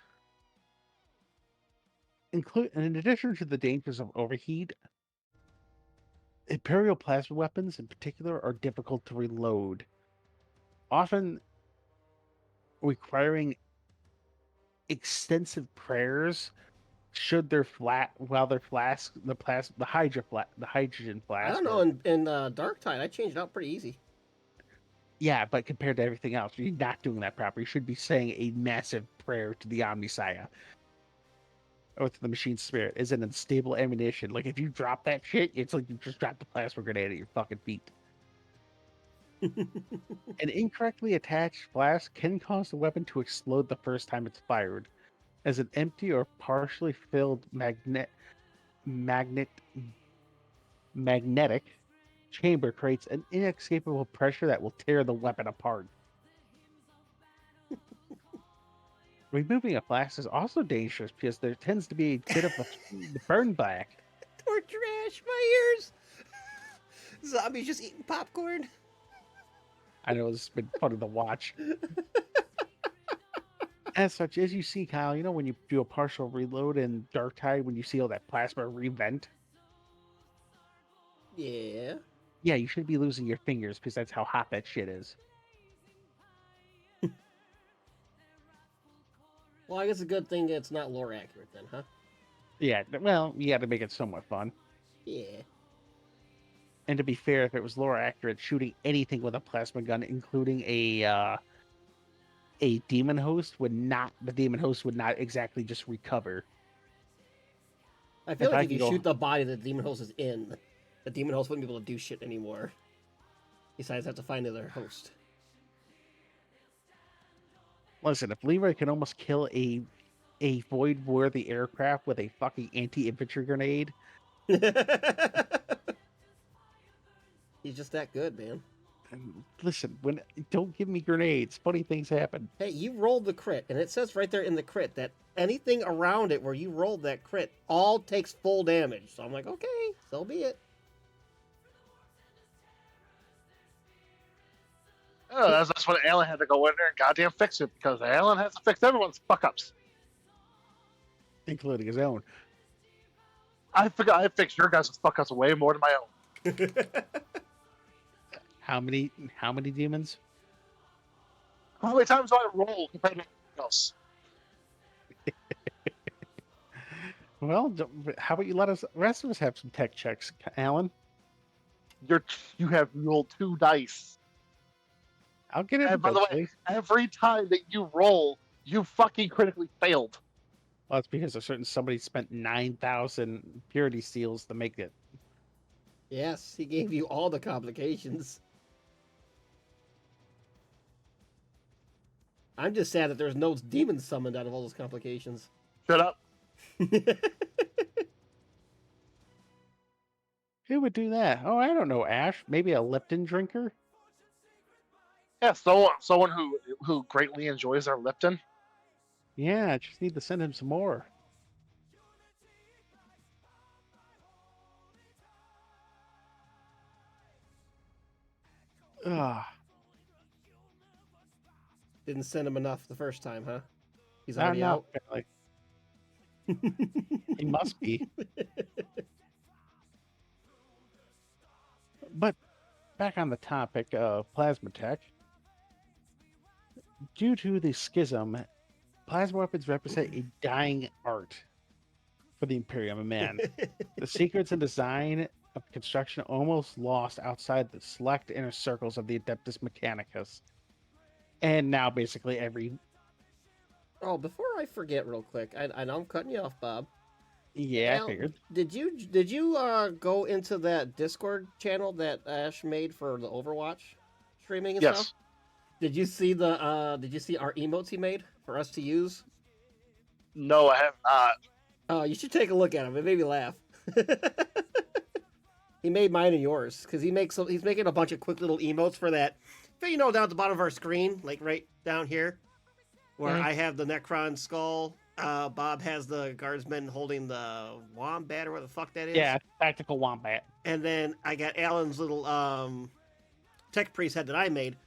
In addition to the dangers of overheat, Imperial plasma weapons in particular are difficult to reload, often requiring extensive prayers should their the hydrogen flask. I don't know. In Dark Tide, I changed it out pretty easy. Yeah, but compared to everything else, you're not doing that proper. You should be saying a massive prayer to the Omnisaya. Or to the machine spirit. Is an unstable ammunition. Like, if you drop that shit, it's like you just dropped the plasma grenade at your fucking feet. An incorrectly attached flask can cause the weapon to explode the first time it's fired, as an empty or partially filled magnetic chamber creates an inescapable pressure that will tear the weapon apart. Removing a flask is also dangerous because there tends to be a bit of a burn back. Torture Ash, my ears. Zombies just eating popcorn. I know it's been fun to watch. As such, as you see, Kyle, you know when you do a partial reload in Dark Tide, when you see all that plasma revent? Yeah. Yeah, you should be losing your fingers because that's how hot that shit is. Well, I guess a good thing it's not lore accurate then, huh? Yeah, well, you got to make it somewhat fun. Yeah. And to be fair, if it was lore accurate, shooting anything with a plasma gun, including a demon host, the demon host would not exactly just recover. I feel If like I if you can go- shoot the body that the demon host is in, the demon host wouldn't be able to do shit anymore. Besides, have to find another host. Listen, if Leroy can almost kill a void-worthy aircraft with a fucking anti-infantry grenade, He's just that good, man. Listen, when don't give me grenades. Funny things happen. Hey, you rolled the crit, and it says right there in the crit that anything around it where you rolled that crit all takes full damage. So I'm like, okay, so be it. Oh, that's when Alan had to go in there and goddamn fix it, because Alan has to fix everyone's fuck ups. Including his own. I forgot I fixed your guys' fuck ups way more than my own. How many demons? How many times do I roll compared to anything else? Well, how about you let us rest of us have some tech checks, Alan? You have rolled 2 dice. I'll get it And by the way, eventually. every time that you roll, you fucking critically failed. Well, it's because somebody spent 9,000 purity seals to make it. Yes, he gave you all the complications. I'm just sad that there's no demons summoned out of all those complications. Shut up. Who would do that? Oh, I don't know, Ash. Maybe a Lipton drinker? Yeah, someone who greatly enjoys their Lipton. Yeah, I just need to send him some more. Ugh. Didn't send him enough the first time, huh? He's I don't already know. out. Apparently. He must be. But back on the topic of plasma tech, due to the schism, plasma weapons represent a dying art for the Imperium of Man. The secrets and design of construction almost lost outside the select inner circles of the Adeptus Mechanicus. And now basically every... Oh, before I forget real quick, I know I'm cutting you off, Bob. Yeah, Al, I figured. Did you go into that Discord channel that Ash made for the Overwatch streaming and Yes. stuff? Did you see our emotes he made for us to use? No, I have not. Oh, you should take a look at them. It made me laugh. He made mine and yours because he's making a bunch of quick little emotes for that. You know, down at the bottom of our screen, like right down here, where I have the Necron skull. Bob has the guardsman holding the wombat or what the fuck that is. Yeah, tactical wombat. And then I got Alan's little tech priest head that I made.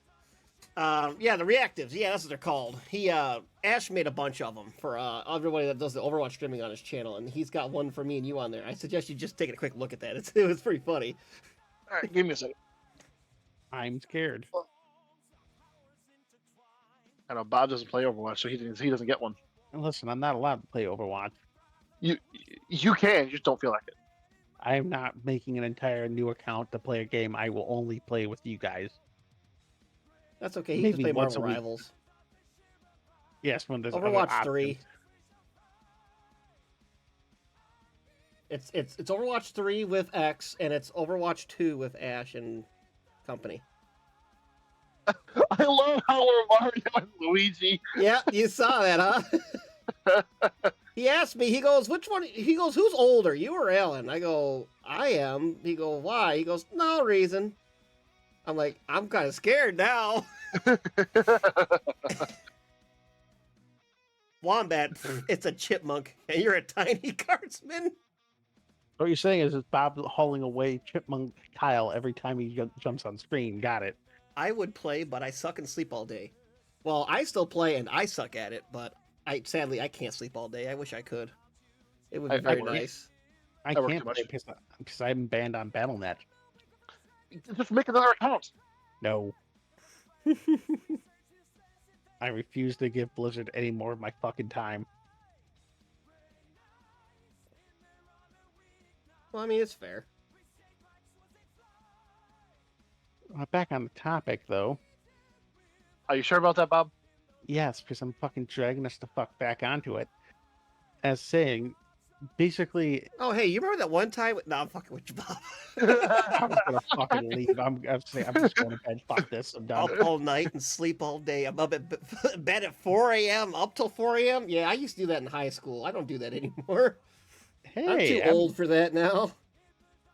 Yeah, the reactives. Yeah, that's what they're called. Ash made a bunch of them for everybody that does the Overwatch streaming on his channel, and he's got one for me and you on there. I suggest you just take a quick look at that. It was pretty funny. All right, give me a second. I'm scared. I know Bob doesn't play Overwatch, so he doesn't get one. And listen, I'm not allowed to play Overwatch. You can, you just don't feel like it. I am not making an entire new account to play a game. I will only play with you guys. That's okay. He Maybe can play once a Marvel week. Rivals. Yes, when there's other Overwatch 3. options. It's Overwatch 3 with X, and it's Overwatch 2 with Ash and company. I love how we're Mario and Luigi. Yeah, you saw that, huh? He asked me, he goes, which one? He goes, who's older, you or Alan? I go, I am. He goes, why? He goes, no reason. I'm like, I'm kind of scared now. Wombat, it's a chipmunk, and you're a tiny guardsman. What you're saying is Bob hauling away Chipmunk Kyle every time he jumps on screen. Got it. I would play, but I suck and sleep all day. Well, I still play, and I suck at it, but sadly I can't sleep all day. I wish I could. It would be very work. nice. I I work can't too much. play because I'm banned on BattleNet. Just make another account. No. I refuse to give Blizzard any more of my fucking time. Well, I mean, it's fair. Back on the topic, though. Are you sure about that, Bob? Yes, because I'm fucking dragging us the fuck back onto it. As saying, basically, Oh, hey, you remember that one time? No, I'm fucking with you, Bob. I'm gonna fucking leave. I'm saying, I'm just going to bed. Fuck this. I'm done. Up all night and sleep all day. I'm up at bed at 4 a.m. up till 4 a.m. Yeah, I used to do that in high school. I don't do that anymore. I'm Hey, too old for that now.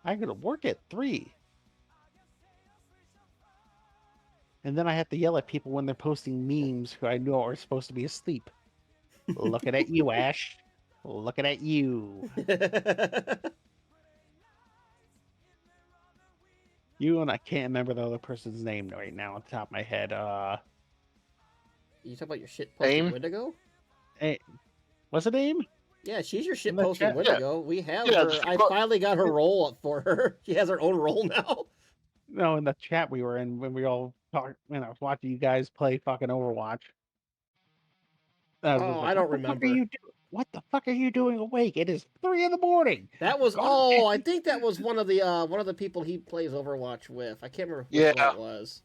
I'm gonna work at 3. And then I have to yell at people when they're posting memes who I know are supposed to be asleep. Looking at you, Ash. Looking at you. You and I can't remember the other person's name right now on the top of my head. You talk about your shit posting Aim? Wendigo? Hey, what's the name? Yeah, she's your shit In the posting chat. Wendigo. We have Yeah, her. just I put- finally got her role up for her. She has her own role now. No, in the chat we were in when we all talked when I was watching you guys play fucking Overwatch. I was Oh, just like, I don't "What the fuck remember." are you doing? What the fuck are you doing awake? It is 3 a.m. That was Go to oh, bed." I think that was one of the people he plays Overwatch with. I can't remember which Yeah. one it was.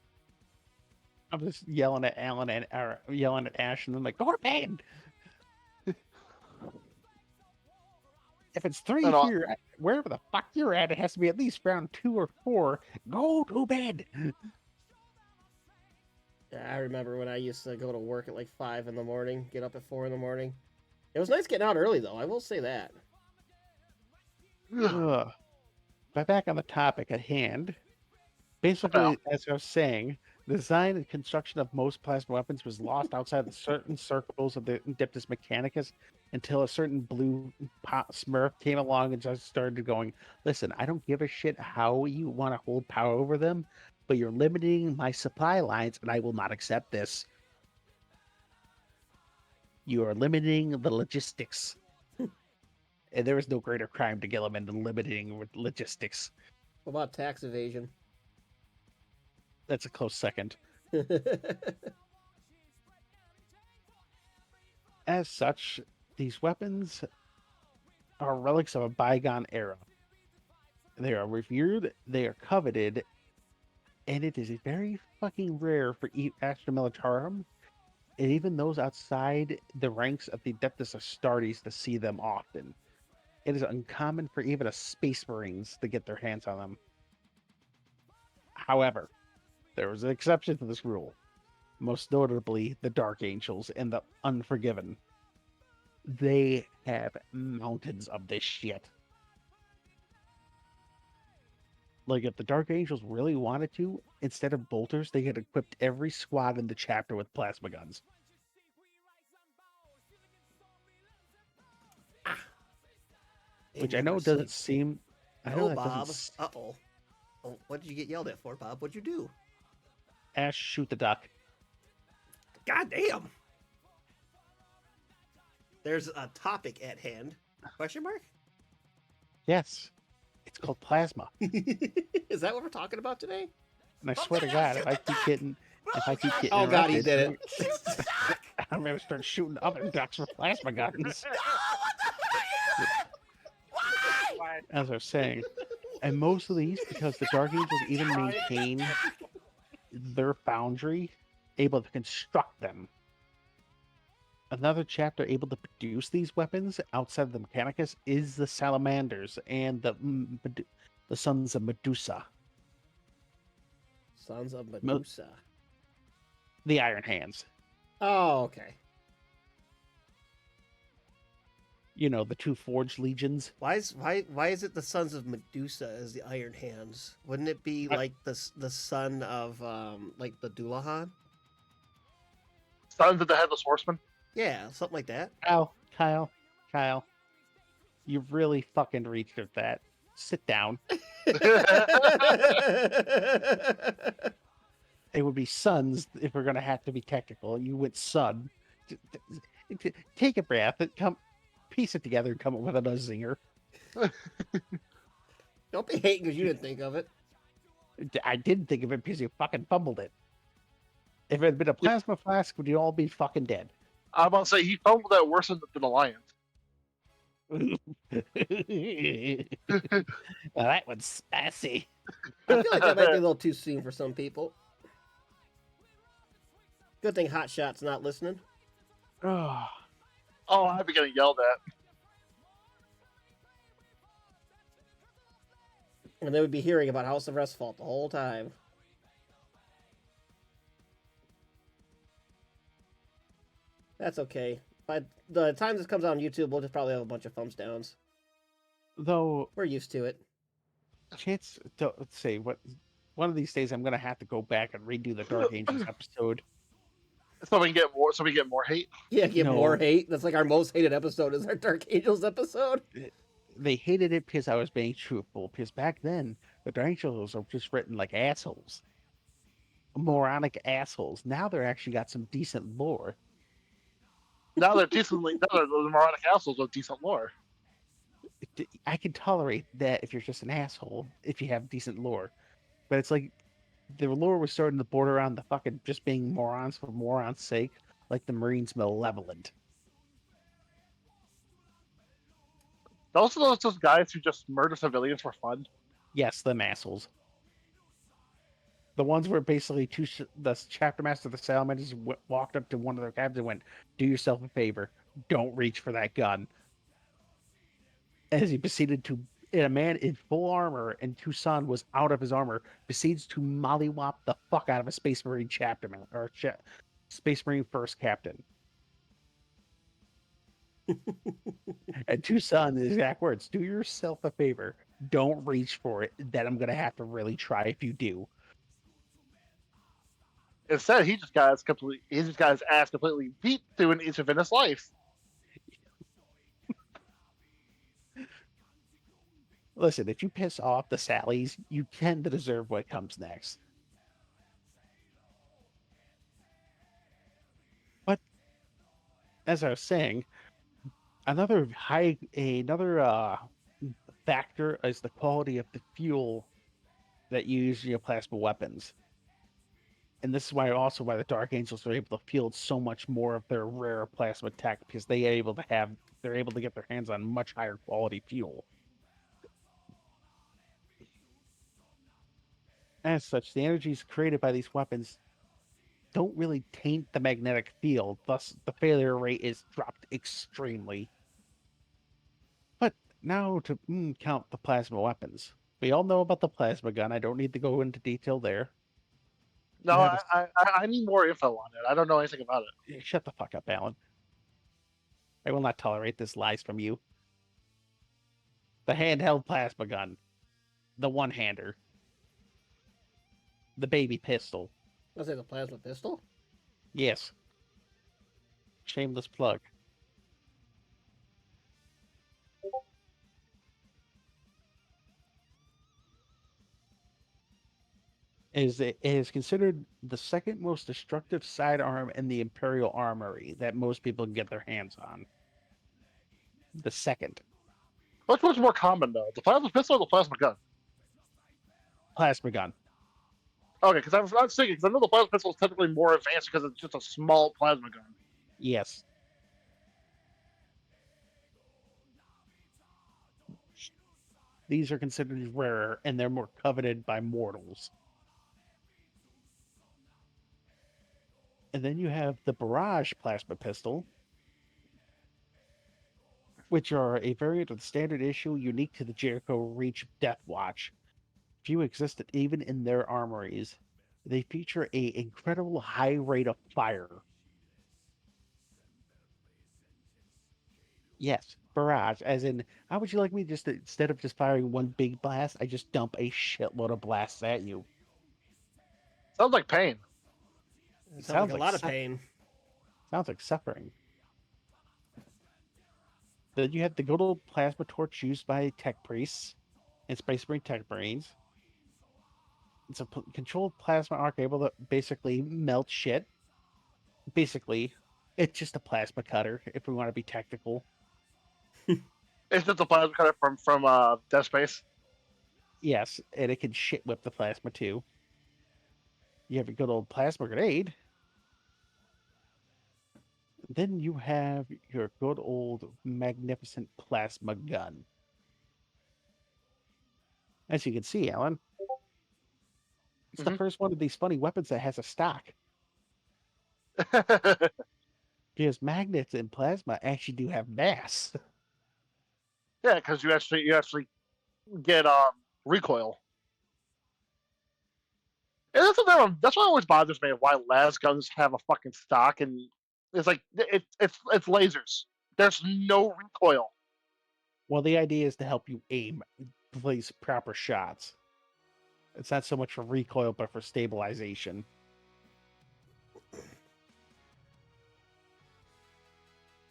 I'm just yelling at Alan and yelling at Ash, and I'm like, "Go to bed." If it's 3 And I'll- here, wherever the fuck you're at, it has to be at least round 2 or 4. Go to bed. Yeah, I remember when I used to go to work at like 5 in the morning, get up at 4 in the morning. It was nice getting out early though. I will say that. Ugh. But back on the topic at hand, basically, as I was saying, the design and construction of most plasma weapons was lost outside the certain circles of the Adeptus Mechanicus until a certain blue smurf came along and just started going, listen, I don't give a shit how you want to hold power over them, but you're limiting my supply lines and I will not accept this. You are limiting the logistics. And there is no greater crime to Gilliman than limiting logistics. What about tax evasion? That's a close second. As such, these weapons are relics of a bygone era. They are revered, they are coveted, and it is very fucking rare for Astra Militarum, and even those outside the ranks of the Adeptus Astartes to see them often. It is uncommon for even a Space Marines to get their hands on them. However, there was an exception to this rule, most notably the Dark Angels and the Unforgiven. They have mountains of this shit. Like, if the Dark Angels really wanted to, instead of bolters, they had equipped every squad in the chapter with plasma guns. Which I know doesn't seem... I know Oh, that Bob. doesn't... Uh-oh. Oh, what did you get yelled at for, Bob? What'd you do? Ash, shoot the duck. God damn. There's a topic at hand. Question mark? Yes. It's called plasma. Is that what we're talking about today? And I swear to God, if I keep getting... Oh God, he interrupted, did it. I'm gonna start shooting other ducks with plasma guns. Why? As I was saying, and most of these, because the Dark Angels even maintain their foundry, able to construct them. Another chapter able to produce these weapons outside of the Mechanicus is the Salamanders and the Sons of Medusa, Sons of Medusa. the Iron Hands. Oh, okay. You know, the two Forged Legions. Why is it the Sons of Medusa as the Iron Hands? Wouldn't it be like the son of like the Dullahan? Sons of the Headless Horseman. Yeah, something like that. Kyle, you've really fucking reached at that. Sit down. It would be sons if we're gonna have to be technical. You went son. Take a breath and come piece it together and come up with another zinger. Don't be hating because you didn't think of it. I didn't think of it because you fucking fumbled it. If it had been a plasma flask, would you all be fucking dead? I'm about to say he fumbled that worse than the Alliance. Well, that one's spicy. I feel like that might be a little too soon for some people. Good thing Hot Shot's not listening. Oh, Oh, I'd be getting yelled at. And they would be hearing about House of Asphalt the whole time. That's okay. By the time this comes out on YouTube, we'll just probably have a bunch of thumbs downs. though, We're used to it. let's say what one of these days I'm gonna have to go back and redo the Dark Angels episode. So we get more. So we get more hate. Yeah, get No. more hate. That's like our most hated episode is our Dark Angels episode. They hated it because I was being truthful. Because back then the Dark Angels are just written like assholes, moronic assholes. Now they're actually got some decent lore. Now they're decently. Now they're the moronic assholes with decent lore. I can tolerate that if you're just an asshole if you have decent lore, but it's like the lore was starting to border on the fucking just being morons for morons' sake, like the Marines Malevolent. Those are those guys who just murder civilians for fun. Yes, them assholes. The ones where basically the chapter master of the Salamanders walked up to one of their cabins and went, "Do yourself a favor, don't reach for that gun." As he proceeded to, a man in full armor and Tucson was out of his armor, proceeds to mollywop the fuck out of a Space Marine chapter man or Space Marine first captain. And Tucson, the exact words: "Do yourself a favor, don't reach for it. That I'm gonna have to really try if you do." Instead, he just got his ass completely beat through an inch of in his life. Listen, if you piss off the Sallys, you tend to deserve what comes next. But as I was saying, another factor is the quality of the fuel that you use in your plasma weapons. And this is why the Dark Angels are able to field so much more of their rare plasma tech, because they're able to get their hands on much higher quality fuel. As such, the energies created by these weapons don't really taint the magnetic field, thus the failure rate is dropped extremely. But now to count the plasma weapons. We all know about the plasma gun. I don't need to go into detail there. No, You have I need more info on it. I don't know anything about it. Shut the fuck up, Alan. I will not tolerate this lies from you. The handheld plasma gun. The one-hander. The baby pistol. Let's say the plasma pistol. Yes. Shameless plug. It is considered the second most destructive sidearm in the Imperial Armory that most people can get their hands on. The second. Which one's more common though, the plasma pistol or the plasma gun? Plasma gun. Okay, because I was thinking, because I know the plasma pistol is technically more advanced because it's just a small plasma gun. Yes. These are considered rarer and they're more coveted by mortals. And then you have the Barrage plasma pistol, which are a variant of the standard issue unique to the Jericho Reach Death Watch. Few exist even in their armories. They feature an incredible high rate of fire. Yes, barrage, as in, how would you like me just instead of just firing one big blast, I just dump a shitload of blasts at you? Sounds like pain. It Sounds sounds like like a lot of suck- pain. Sounds like suffering. Then you have the good old plasma torch used by tech priests and Space Marine tech marines. It's a controlled plasma arc able to basically melt shit. Basically, it's just a plasma cutter, if we want to be technical. It's just a plasma cutter from Dead Space. Yes, and it can shit whip the plasma too. You have a good old plasma grenade. Then you have your good old magnificent plasma gun. As you can see, Alan, it's the first one of these funny weapons that has a stock. Because magnets and plasma actually do have mass. Yeah, because you actually get recoil. And that's what always bothers me, why las guns have a fucking stock, and it's like it's lasers. There's no recoil. Well, the idea is to help you place proper shots. It's not so much for recoil, but for stabilization.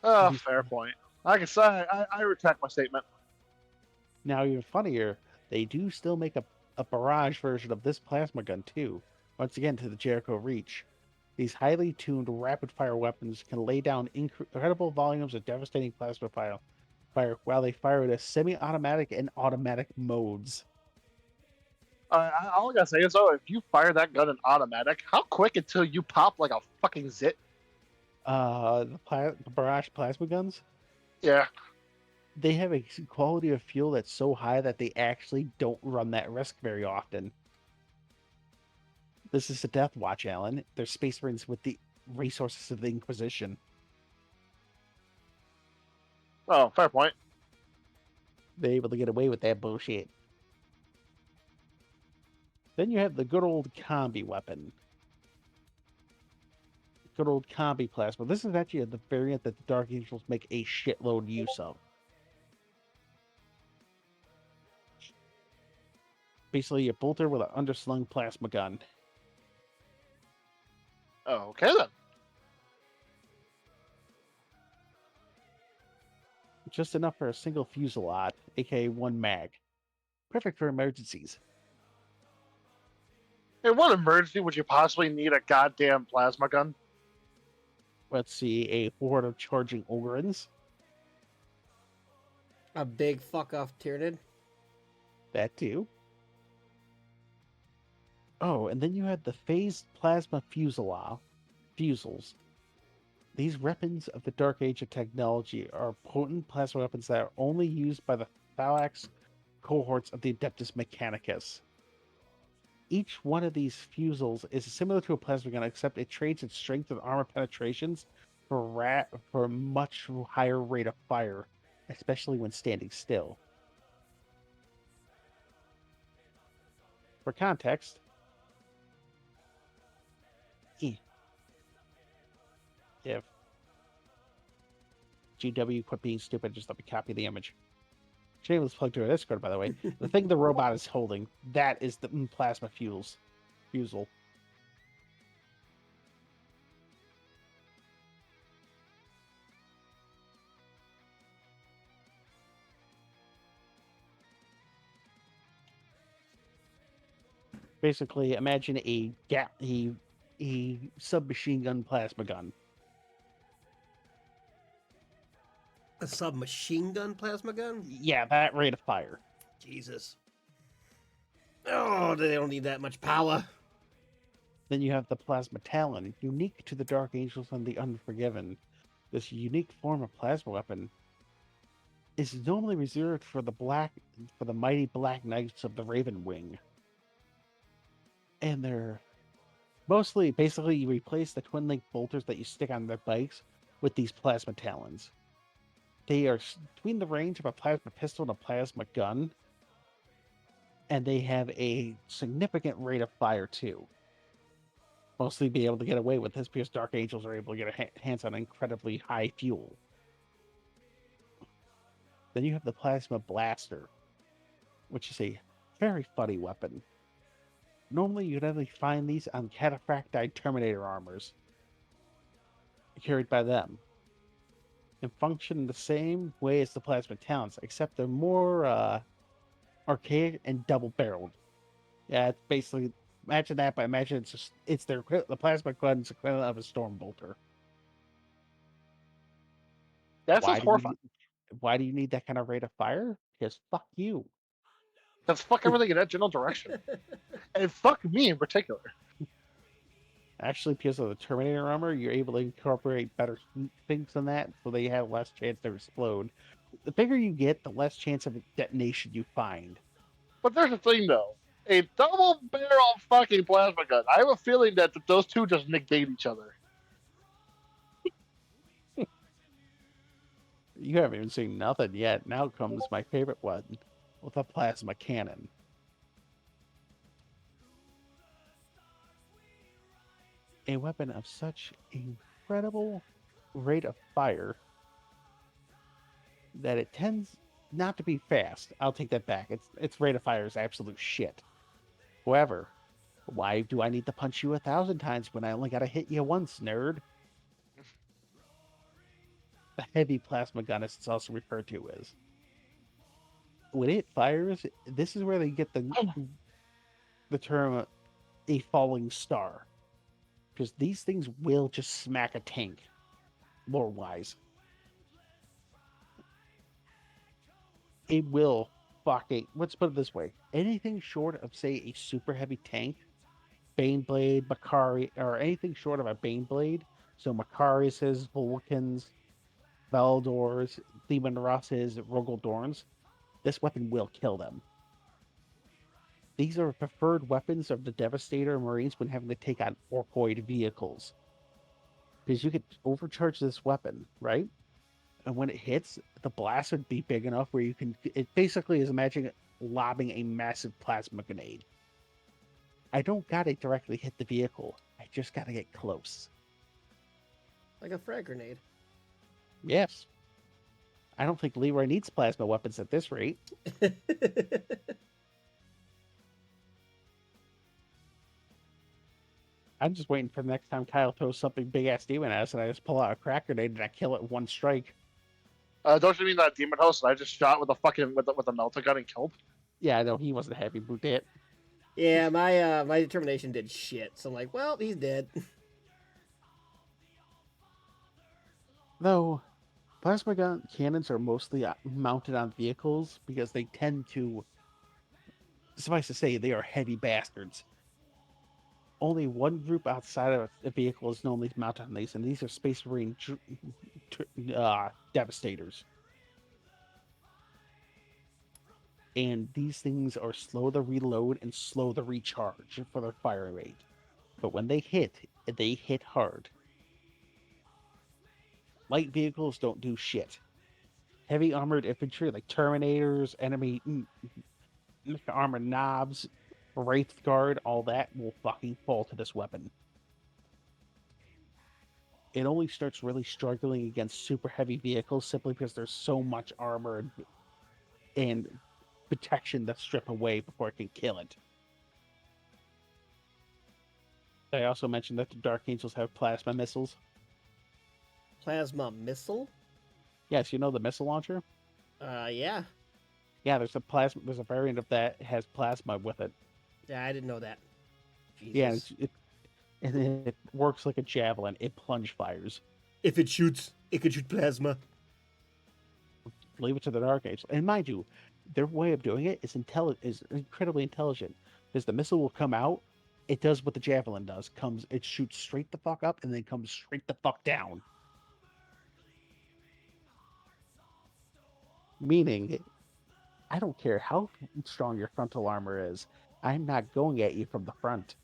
Oh, These- fair point. I can say I retract my statement. Now, even funnier, they do still make a barrage version of this plasma gun too. Once again, to the Jericho Reach. These highly tuned rapid-fire weapons can lay down incredible volumes of devastating plasma fire while they fire at a semi-automatic and automatic modes. All I gotta say is, though, if you fire that gun in automatic, how quick until you pop like a fucking zit? The barrage plasma guns, Yeah. they have a quality of fuel that's so high that they actually don't run that risk very often. This is a Death Watch, Alan. They're Space Marines with the resources of the Inquisition. Oh, fair point. They're able to get away with that bullshit. Then you have the good old combi weapon. Good old combi plasma. This is actually the variant that the Dark Angels make a shitload use of. Basically, a bolter with an underslung plasma gun. Oh, okay then. Just enough for a single fusillade, aka one mag. Perfect for emergencies. In what emergency would you possibly need a goddamn plasma gun? Let's see, a horde of charging Ogrins. A big fuck off Tyranid. That too. Oh, and then you had the phased plasma fusils. These weapons of the Dark Age of technology are potent plasma weapons that are only used by the Thalax cohorts of the Adeptus Mechanicus. Each one of these fusils is similar to a plasma gun, except it trades its strength and armor penetrations for a much higher rate of fire, especially when standing still. For context, if GW quit being stupid, just let me copy the image. Shameless plug to our Discord, by the way. The thing the robot is holding, that is the plasma fusel. Basically, imagine a submachine gun plasma gun. A submachine gun plasma gun? Yeah, that rate of fire. Jesus. Oh, they don't need that much power. Then you have the Plasma Talon, unique to the Dark Angels and the Unforgiven. This unique form of plasma weapon is normally reserved for the mighty Black Knights of the Raven Wing. And they're basically you replace the twin link bolters that you stick on their bikes with these plasma talons. They are between the range of a plasma pistol and a plasma gun, and they have a significant rate of fire too. Mostly be able to get away with this because Dark Angels are able to get hands on incredibly high fuel. Then you have the Plasma Blaster, which is a very funny weapon. Normally, you'd only find these on Cataphracti Terminator armors carried by them, and function the same way as the Plasma Talons, except they're more archaic and double-barreled. Yeah, it's basically imagine that, but imagine the Plasma gun's equivalent of a Storm Bolter. That's just horrifying. Why do you need that kind of rate of fire? Because fuck you. That's fuck everything in that general direction. And fuck me in particular. Actually, because of the Terminator armor, you're able to incorporate better heat sinks than that, so they have less chance to explode. The bigger you get, the less chance of detonation you find. But there's the thing, though. A double barrel fucking plasma gun. I have a feeling that those two just negate each other. You haven't even seen nothing yet. Now comes my favorite one, with a plasma cannon. A weapon of such incredible rate of fire that it tends not to be fast. I'll take that back. Its rate of fire is absolute shit. However, why do I need to punch you 1,000 times when I only got to hit you once, nerd? The heavy plasma gun, as it's also referred to as. When it fires, this is where they get the term a falling star. Because these things will just smack a tank, lore-wise. It will fucking... Let's put it this way. Anything short of, say, a super heavy tank, Baneblade, Makari, or anything short of a Baneblade, so Makarises, Vulcans, Veldors, Demon Russes, Rogaldorns, this weapon will kill them. These are preferred weapons of the Devastator Marines when having to take on Orkoid vehicles. Because you could overcharge this weapon, right? And when it hits, the blast would be big enough where you can... It basically is imagining lobbing a massive plasma grenade. I don't gotta directly hit the vehicle. I just gotta get close. Like a frag grenade. Yes. I don't think Leroy needs plasma weapons at this rate. I'm just waiting for the next time Kyle throws something big ass demon at us and I just pull out a crack grenade and I kill it one strike. Don't you mean that demon host that I just shot with a fucking with a melta gun and killed? Yeah, I know he wasn't happy about that. Yeah, my determination did shit. So I'm like, well, he's dead. Though, plasma gun cannons are mostly mounted on vehicles because they tend to, suffice to say, they are heavy bastards. Only one group outside of a vehicle is normally mounted on these, and these are Space Marine Devastators. And these things are slow to reload and slow to recharge for their fire rate. But when they hit hard. Light vehicles don't do shit. Heavy armored infantry like Terminators, enemy armored knobs, Wraith Guard, all that will fucking fall to this weapon. It only starts really struggling against super heavy vehicles simply because there's so much armor and protection to strip away before it can kill it. I also mentioned that the Dark Angels have plasma missiles. Plasma missile? Yes, you know the missile launcher? Yeah. Yeah, there's a variant of that has plasma with it. Yeah, I didn't know that. Jesus. Yeah, and it works like a javelin. It plunge fires. If it shoots, it can shoot plasma. Leave it to the Dark Angels. And mind you, their way of doing it is incredibly intelligent. Because the missile will come out, it does what the javelin does. It shoots straight the fuck up and then comes straight the fuck down. Meaning, I don't care how strong your frontal armor is, I'm not going at you from the front.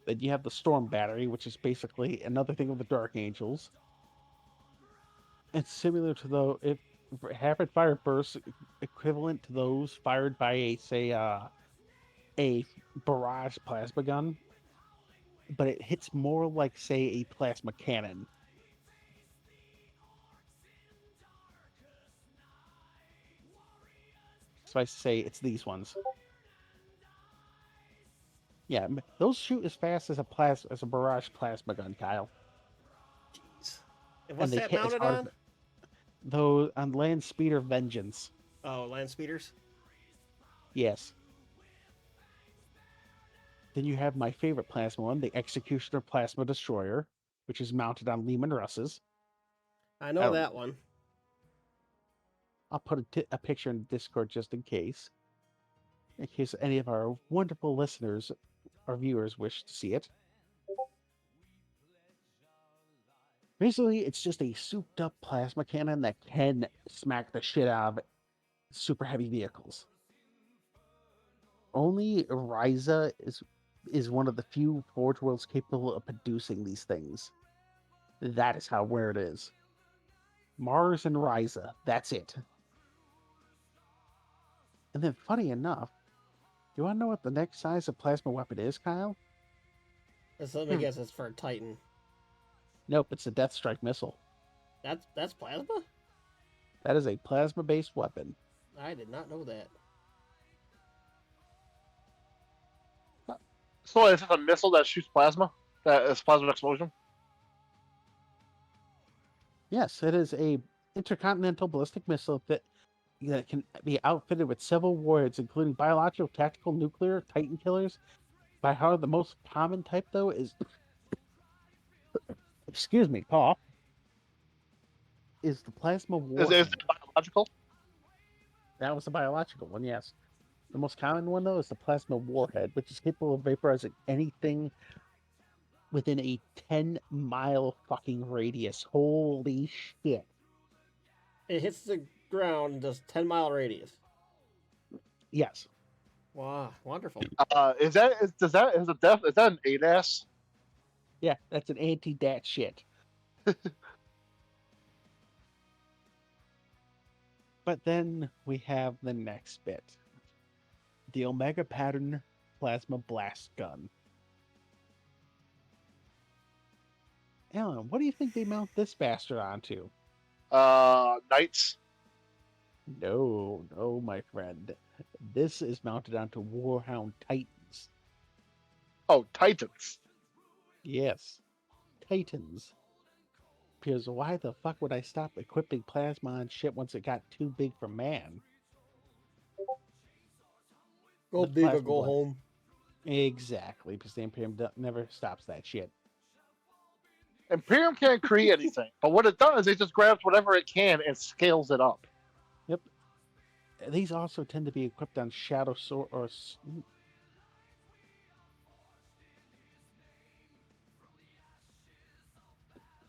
Then you have the Storm Battery, which is basically another thing of the Dark Angels. It's similar to rapid fire bursts, equivalent to those fired by a barrage plasma gun, but it hits more like, say, a plasma cannon. Suffice to say, it's these ones. Yeah, those shoot as fast as a barrage plasma gun, Kyle. Jeez. And what's that hit as mounted hard on? Though on Land Speeder Vengeance. Oh, land speeders? Yes. Then you have my favorite plasma one, the Executioner Plasma Destroyer, which is mounted on Leman Russes. I know that one. I'll put a picture in Discord just in case any of our wonderful listeners or viewers wish to see it. Basically, it's just a souped-up plasma cannon that can smack the shit out of super heavy vehicles. Only Ryza is one of the few Forge Worlds capable of producing these things. That is how rare it is. Mars and Ryza, that's it. And then, funny enough, you want to know what the next size of plasma weapon is, Kyle? Let me guess, it's for a Titan. Nope, it's a Death Strike missile. That's plasma? That is a plasma-based weapon. I did not know that. So is it a missile that shoots plasma? That is plasma explosion? Yes, it is a intercontinental ballistic missile that can be outfitted with several warheads, including biological, tactical, nuclear, Titan killers. By far, the most common type, though, is excuse me, Paul, is the plasma Is warhead. it biological? That was the biological one, yes. The most common one, though, is the plasma warhead, which is capable of vaporizing anything within a 10-mile fucking radius. Holy shit. It hits the ground and does 10-mile radius. Yes. Wow, wonderful. Is that an ADAS? Yeah, that's an anti-dat shit. But then we have the next bit. The Omega Pattern Plasma Blast Gun. Alan, what do you think they mount this bastard onto? Knights. No, my friend. This is mounted onto Warhound Titans. Oh, Titans. Yes, Titans. Because why the fuck would I stop equipping plasma on shit once it got too big for man? Go The big or plasma go blast. home. Exactly, because the Imperium never stops that shit. Imperium can't create anything, but what it does, it just grabs whatever it can and scales it up. Yep. These also tend to be equipped on Shadow Sword or...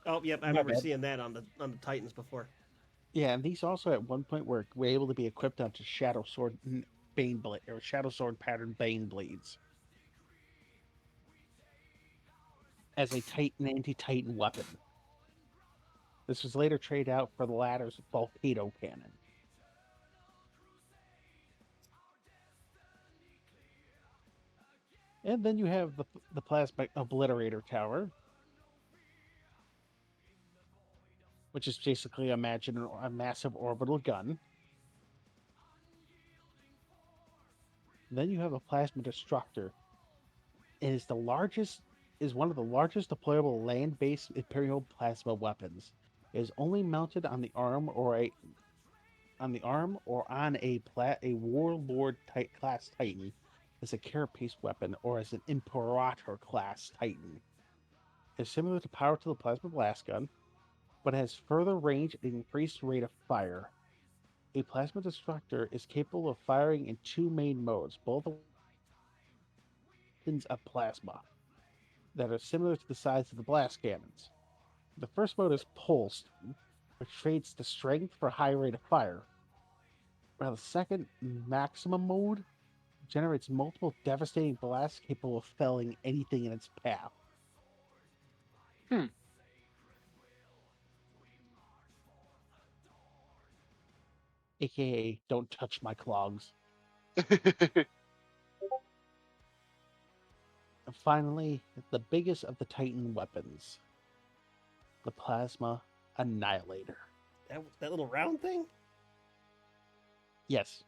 Oh, yep, I My remember bad. seeing that on the Titans before. Yeah, and these also at one point were able to be equipped onto Shadow Sword Bane Blade or Shadow Sword pattern Bane Blades as a Titan anti-Titan weapon. This was later traded out for the latter's Volcano Cannon. And then you have the Plasma Obliterator Tower, which is basically imagine a massive orbital gun. Then you have a Plasma Destructor. It is one of the largest deployable land-based Imperial plasma weapons. It is only mounted on the arm or on a Warlord class Titan as a carapace weapon or as an Imperator class Titan. It is similar to power to the plasma blast gun, but has further range and increased rate of fire. A plasma destructor is capable of firing in two main modes, both weapons of plasma that are similar to the size of the blast cannons. The first mode is pulsed, which trades the strength for high rate of fire, while the second, maximum mode, generates multiple devastating blasts capable of felling anything in its path. AKA, don't touch my clogs. And finally, the biggest of the Titan weapons, the Plasma Annihilator. That little round thing? Yes,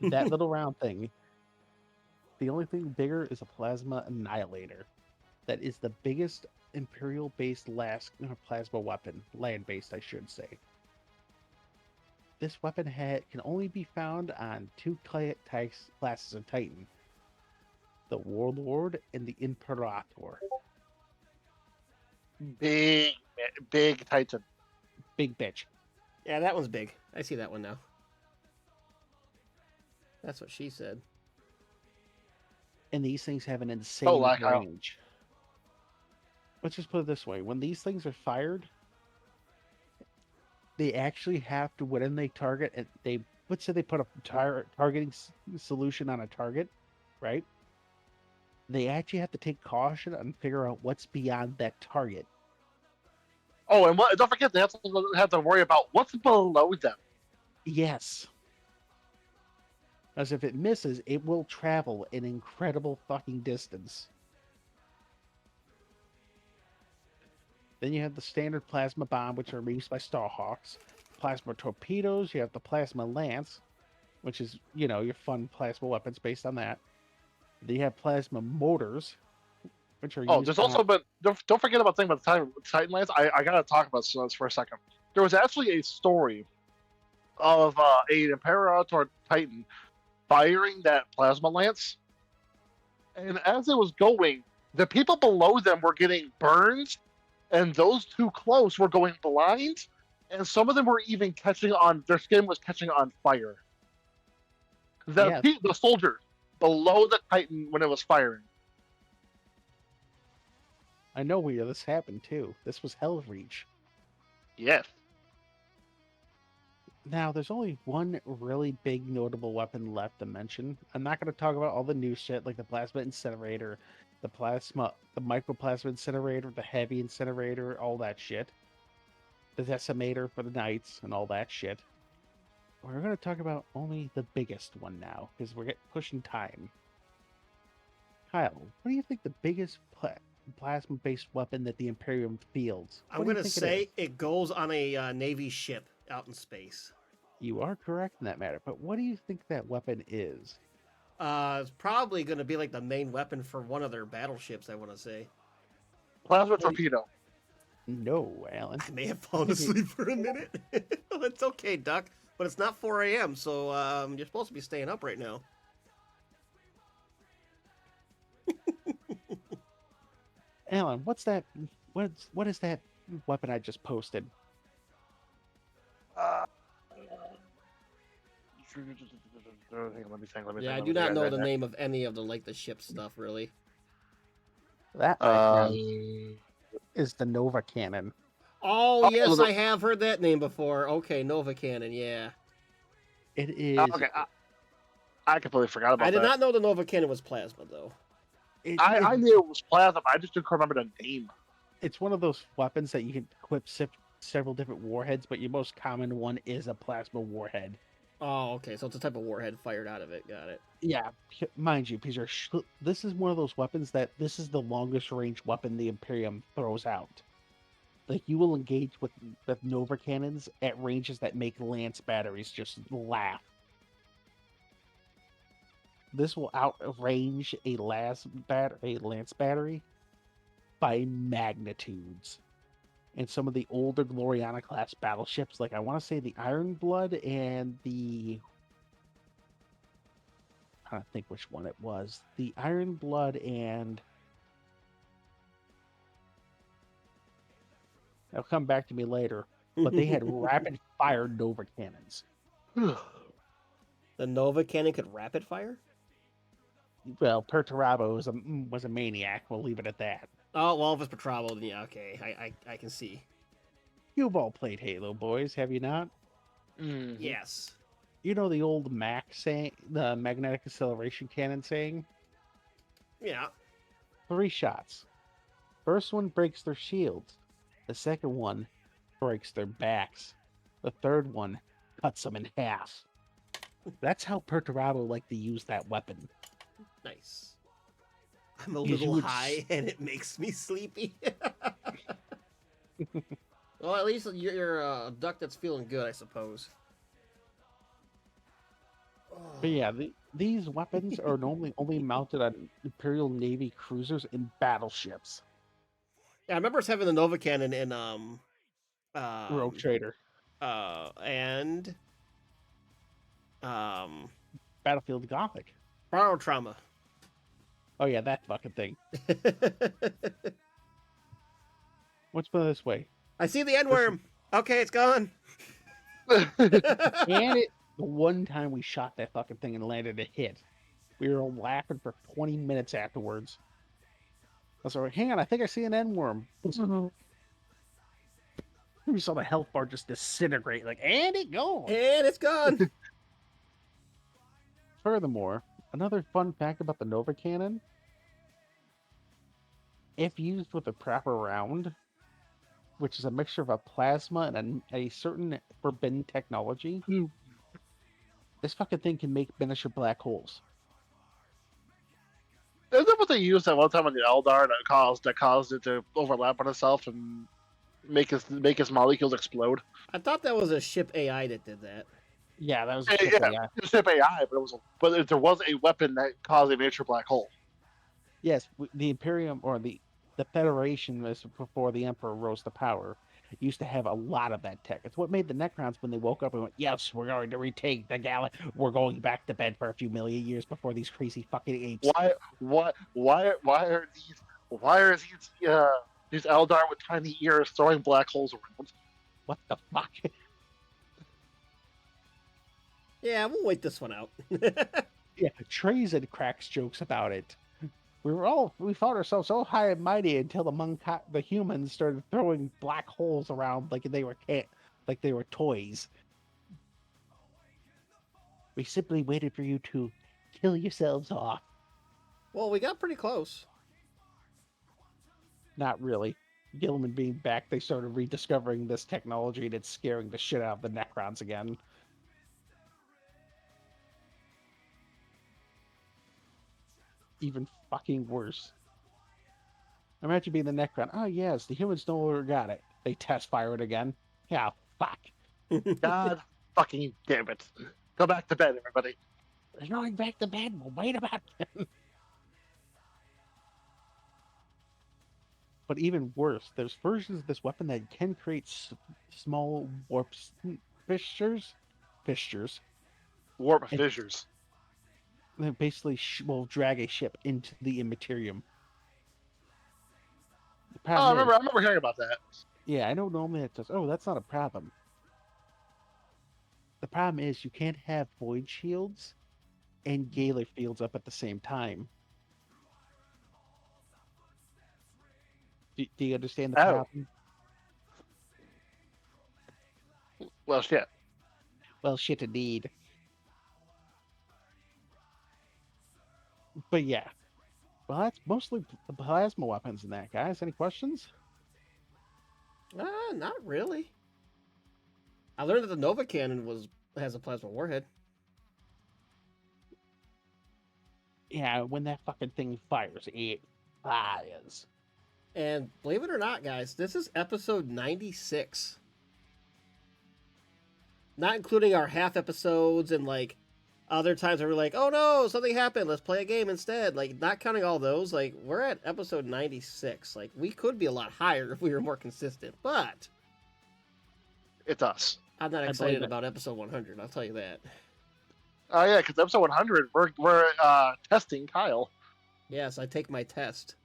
that little round thing. The only thing bigger is a Plasma Annihilator. That is the biggest Imperial-based plasma weapon, land-based, I should say. This weapon can only be found on two classes of Titan: the Warlord and the Imperator. Big Titan. Big bitch. Yeah, that one's big. I see that one now. That's what she said. And these things have an insane like how- range. Let's just put it this way: when these things are fired, they actually have to, when they target, and let's say they put a targeting solution on a target, right? They actually have to take caution and figure out what's beyond that target. Oh, and don't forget they have to worry about what's below them. Yes. As if it misses, it will travel an incredible fucking distance. Then you have the standard plasma bomb, which are used by Starhawks. Plasma torpedoes. You have the plasma lance, which is, your fun plasma weapons based on that. Then you have plasma mortars, which are Oh, used there's on- also been. Don't forget about the thing about the Titanlands. I gotta talk about this for a second. There was actually a story of a Imperator Titan firing that plasma lance, and as it was going, the people below them were getting burned, and those too close were going blind, and some of them were even catching on. Their skin was catching on fire. Yeah. The soldiers below the Titan when it was firing. I know where this happened too. This was Hellreach. Yes. Now, there's only one really big notable weapon left to mention. I'm not going to talk about all the new shit like the plasma incinerator, the microplasma incinerator, the heavy incinerator, all that shit. The decimator for the knights and all that shit. We're going to talk about only the biggest one now because we're pushing time. Kyle, what do you think the biggest plasma-based weapon that the Imperium fields? I'm What do you gonna think say it goes on a Navy ship out in space. You are correct in that matter, but what do you think that weapon is? It's probably gonna be like the main weapon for one of their battleships. I want to say. Plasma torpedo. No, Alan. I may have fallen asleep for a minute. It's okay, Duck, but it's not 4 a.m., so you're supposed to be staying up right now. Alan, what's that? What is that weapon I just posted? Let me think. Yeah, I do not know the name of any of the ship stuff really. That Uh, is the Nova Cannon. Oh Oh, yes, the- I have heard that name before. Okay, Nova Cannon. Yeah, It is. okay, I completely forgot about I did that. not know the Nova Cannon was plasma though. I knew it was plasma, but I just didn't remember the name. It's one of those weapons that you can equip several different warheads, but your most common one is a plasma warhead. Oh, okay, so it's a type of warhead fired out of it. Got it. Yeah, mind you, Peter, this is one of those weapons that this is the longest range weapon the Imperium throws out. Like, you will engage with Nova cannons at ranges that make lance batteries just laugh. This will outrange a lance battery by magnitudes. And some of the older Gloriana class battleships, like I want to say the Iron Blood and the, I don't think which one it was. The Iron Blood and, they'll come back to me later, but they had rapid fire Nova cannons. The Nova Cannon could rapid fire. Well, Perturabo was a maniac. We'll leave it at that. Oh well, if it's Petravo, then yeah, okay, I can see. You've all played Halo, boys, have you not? Mhm. Yes. You know the old Mac saying, the magnetic acceleration cannon saying? Yeah. 3 shots. First one breaks their shields. The second one breaks their backs. The third one cuts them in half. That's how Perturabo liked to use that weapon. Nice. I'm a You little would high, and it makes me sleepy. Well, at least you're a duck that's feeling good, I suppose. But yeah, these weapons are normally only mounted on Imperial Navy cruisers and battleships. Yeah, I remember us having the Nova Cannon in Rogue Trader. and Battlefield Gothic. Borrow Trauma. Oh yeah, that fucking thing. Let's put it this way. I see the N worm. Okay, it's gone. And the one time we shot that fucking thing and landed a hit, we were laughing for 20 minutes afterwards. I was like, hang on, I think I see an N worm. We saw the health bar just disintegrate, like, and it gone. And it's gone. Furthermore, another fun fact about the Nova Cannon: if used with a proper round, which is a mixture of a plasma and a certain forbidden technology, this fucking thing can make miniature black holes. Isn't that what they used that one time on the Eldar that caused it to overlap on itself and make its molecules explode? I thought that was a ship AI that did that. Yeah, that was Yeah, it was ship AI, but there was a weapon that caused a miniature black hole. Yes, the Imperium or the Federation was before the Emperor rose to power. Used to have a lot of that tech. It's what made the Necrons when they woke up and went, "Yes, we're going to retake the galaxy. We're going back to bed for a few million years before these crazy fucking apes." Why are these Eldar with tiny ears throwing black holes around? What the fuck? Yeah, we'll wait this one out. Yeah, Trazen cracks jokes about it. We thought ourselves so high and mighty until the humans started throwing black holes around like they were toys. We simply waited for you to kill yourselves off. Well, we got pretty close. Not really. Gilman being back, they started rediscovering this technology and it's scaring the shit out of the Necrons again. Even fucking worse. Imagine being the Necron. Oh yes, the humans no longer got it. They test fire it again. Yeah, fuck. God fucking damn it! Go back to bed, everybody. We're going back to bed. We'll wait about it. But even worse, there's versions of this weapon that can create small warp fissures. Warp fissures. That basically will drag a ship into the Immaterium. The Oh, I problem is- remember hearing about that. Yeah, I know normally it does. Oh, that's not a problem. The problem is you can't have void shields and Galar fields up at the same time. Do you understand the Oh. problem? Well, shit. Well, shit indeed. But yeah. Well, that's mostly the plasma weapons in that, guys. Any questions? Not really. I learned that the Nova Cannon has a plasma warhead. Yeah, when that fucking thing fires, it fires. And believe it or not, guys, this is episode 96. Not including our half episodes and like other times where we're like, oh no, something happened, let's play a game instead. Like, not counting all those, like, we're at episode 96. Like, we could be a lot higher if we were more consistent, but It's us. I'm not believe excited it. about episode 100, I'll tell you that. Oh yeah, because episode 100, we're testing Kyle. Yes, I take my test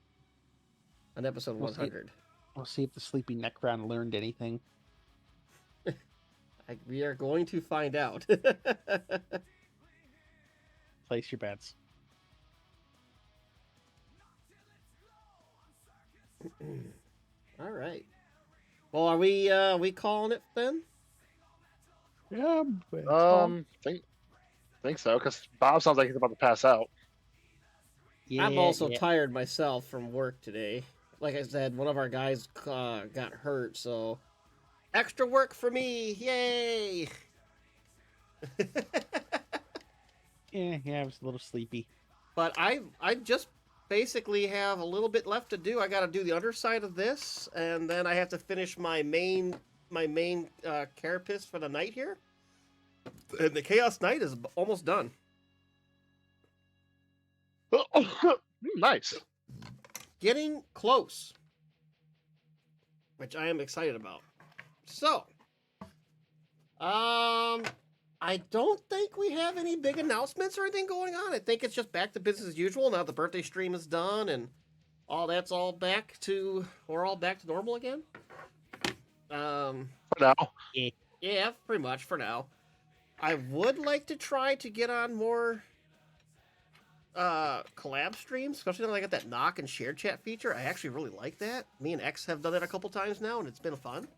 on episode We'll see. 100. We'll see if the sleepy Necron learned anything. We are going to find out. Place your bets. All right. Well, are we calling it then? Yeah, but it's fine. Think so, because Bob sounds like he's about to pass out. I'm Yeah, also yeah. tired myself from work today. Like I said, one of our guys got hurt, so extra work for me! Yay! Yeah, I was a little sleepy. But I just basically have a little bit left to do. I got to do the underside of this, and then I have to finish my main carapace for the night here. And the Chaos Knight is almost done. Nice. Getting close, which I am excited about. So, I don't think we have any big announcements or anything going on. I think it's just back to business as usual. Now the birthday stream is done and we're all back to normal again. For now. Yeah, pretty much for now. I would like to try to get on more collab streams, especially when I got that knock and share chat feature. I actually really like that. Me and X have done that a couple times now, and it's been fun.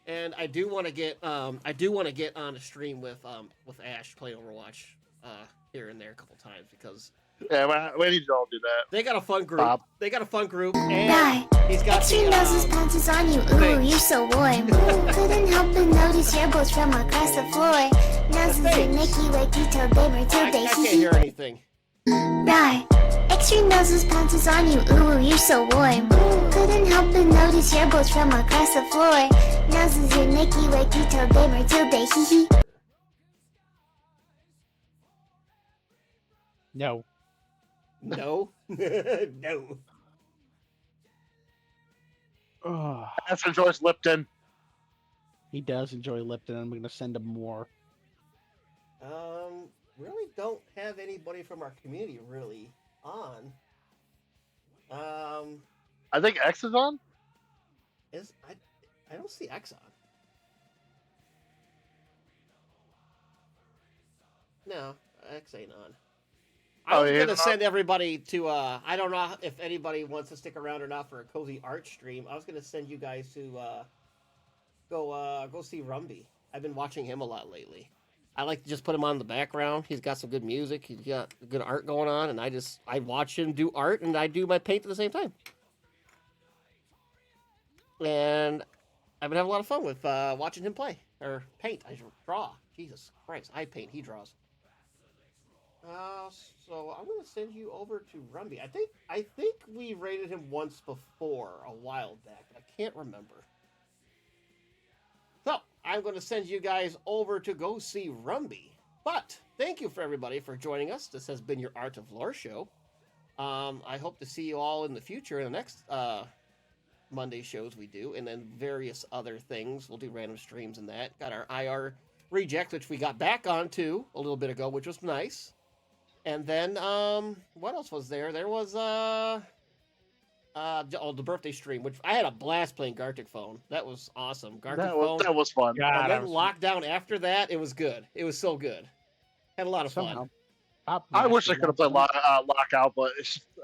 And I do want to get on a stream with Ash playing Overwatch here and there a couple times because Yeah, we need to all do that. they got a fun group. Bob. They got a fun group, and Right. he's got Extreme noses the pounces on you, ooh, Thanks. you're so warm. Couldn't help but notice your bones from across the floor. Noses are Thanks. Nicky Way, Tito, Bay, I Matilde, can't hear anything. Right. Extreme noses pounces on you, ooh, you're so warm. Couldn't help but notice your bones from across the floor. Noses are Nicky Way, Tito, Bay, Matilde, hee hee. No. No. No. Oh, That's enjoys Lipton. he does enjoy Lipton. I'm going to send him more. Really don't have anybody from our community really on. I think X is on. I don't see X on. No, X ain't on. I Oh, was he gonna isn't on? send everybody to I don't know if anybody wants to stick around or not for a cozy art stream. I was gonna send you guys to go see Rumby. I've been watching him a lot lately. I like to just put him on in the background. He's got some good music. He's got good art going on, and I watch him do art and I do my paint at the same time. And I've been having a lot of fun with watching him play or paint. I draw. Jesus Christ, I paint. He draws. So I'm gonna send you over to Rumby. I think we rated him once before a while back, but I can't remember. So I'm gonna send you guys over to go see Rumby. But thank you for everybody for joining us. This has been your Art of Lore show. I hope to see you all in the future in the next Monday shows we do, and then various other things. We'll do random streams and that. Got our IR reject, which we got back onto a little bit ago, which was nice. And then, what else was there? There was, the birthday stream, which I had a blast playing Gartic Phone. That was awesome. Gartic Phone. That was fun. God, And I then was lockdown after that, it was good. It was so good. Had a lot of somehow. fun. I wish I could have played Lockdown. Lockout, but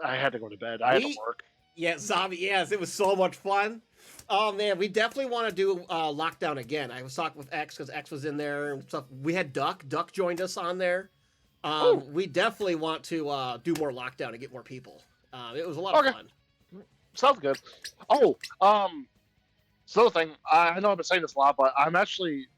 I had to go to bed. I had to work. Yeah, Zombie, yes, it was so much fun. Oh, man, we definitely want to do Lockdown again. I was talking with X, because X was in there and stuff. We had Duck. Duck joined us on there. We definitely want to do more Lockdown and get more people. It was a lot of fun. Sounds good. Oh, so the thing, I know I've been saying this a lot, but I'm actually,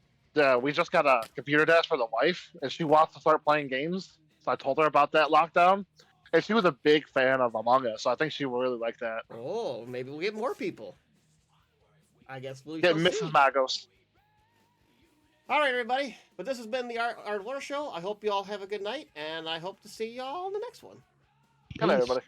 we just got a computer desk for the wife, and she wants to start playing games. So I told her about that Lockdown, and she was a big fan of Among Us, so I think she will really like that. Oh, maybe we'll get more people. I guess we'll Get see. Mrs. Magos. All right, everybody. But this has been the Art Lore Show. I hope you all have a good night, and I hope to see y'all in the next one. Good night, Peace. everybody.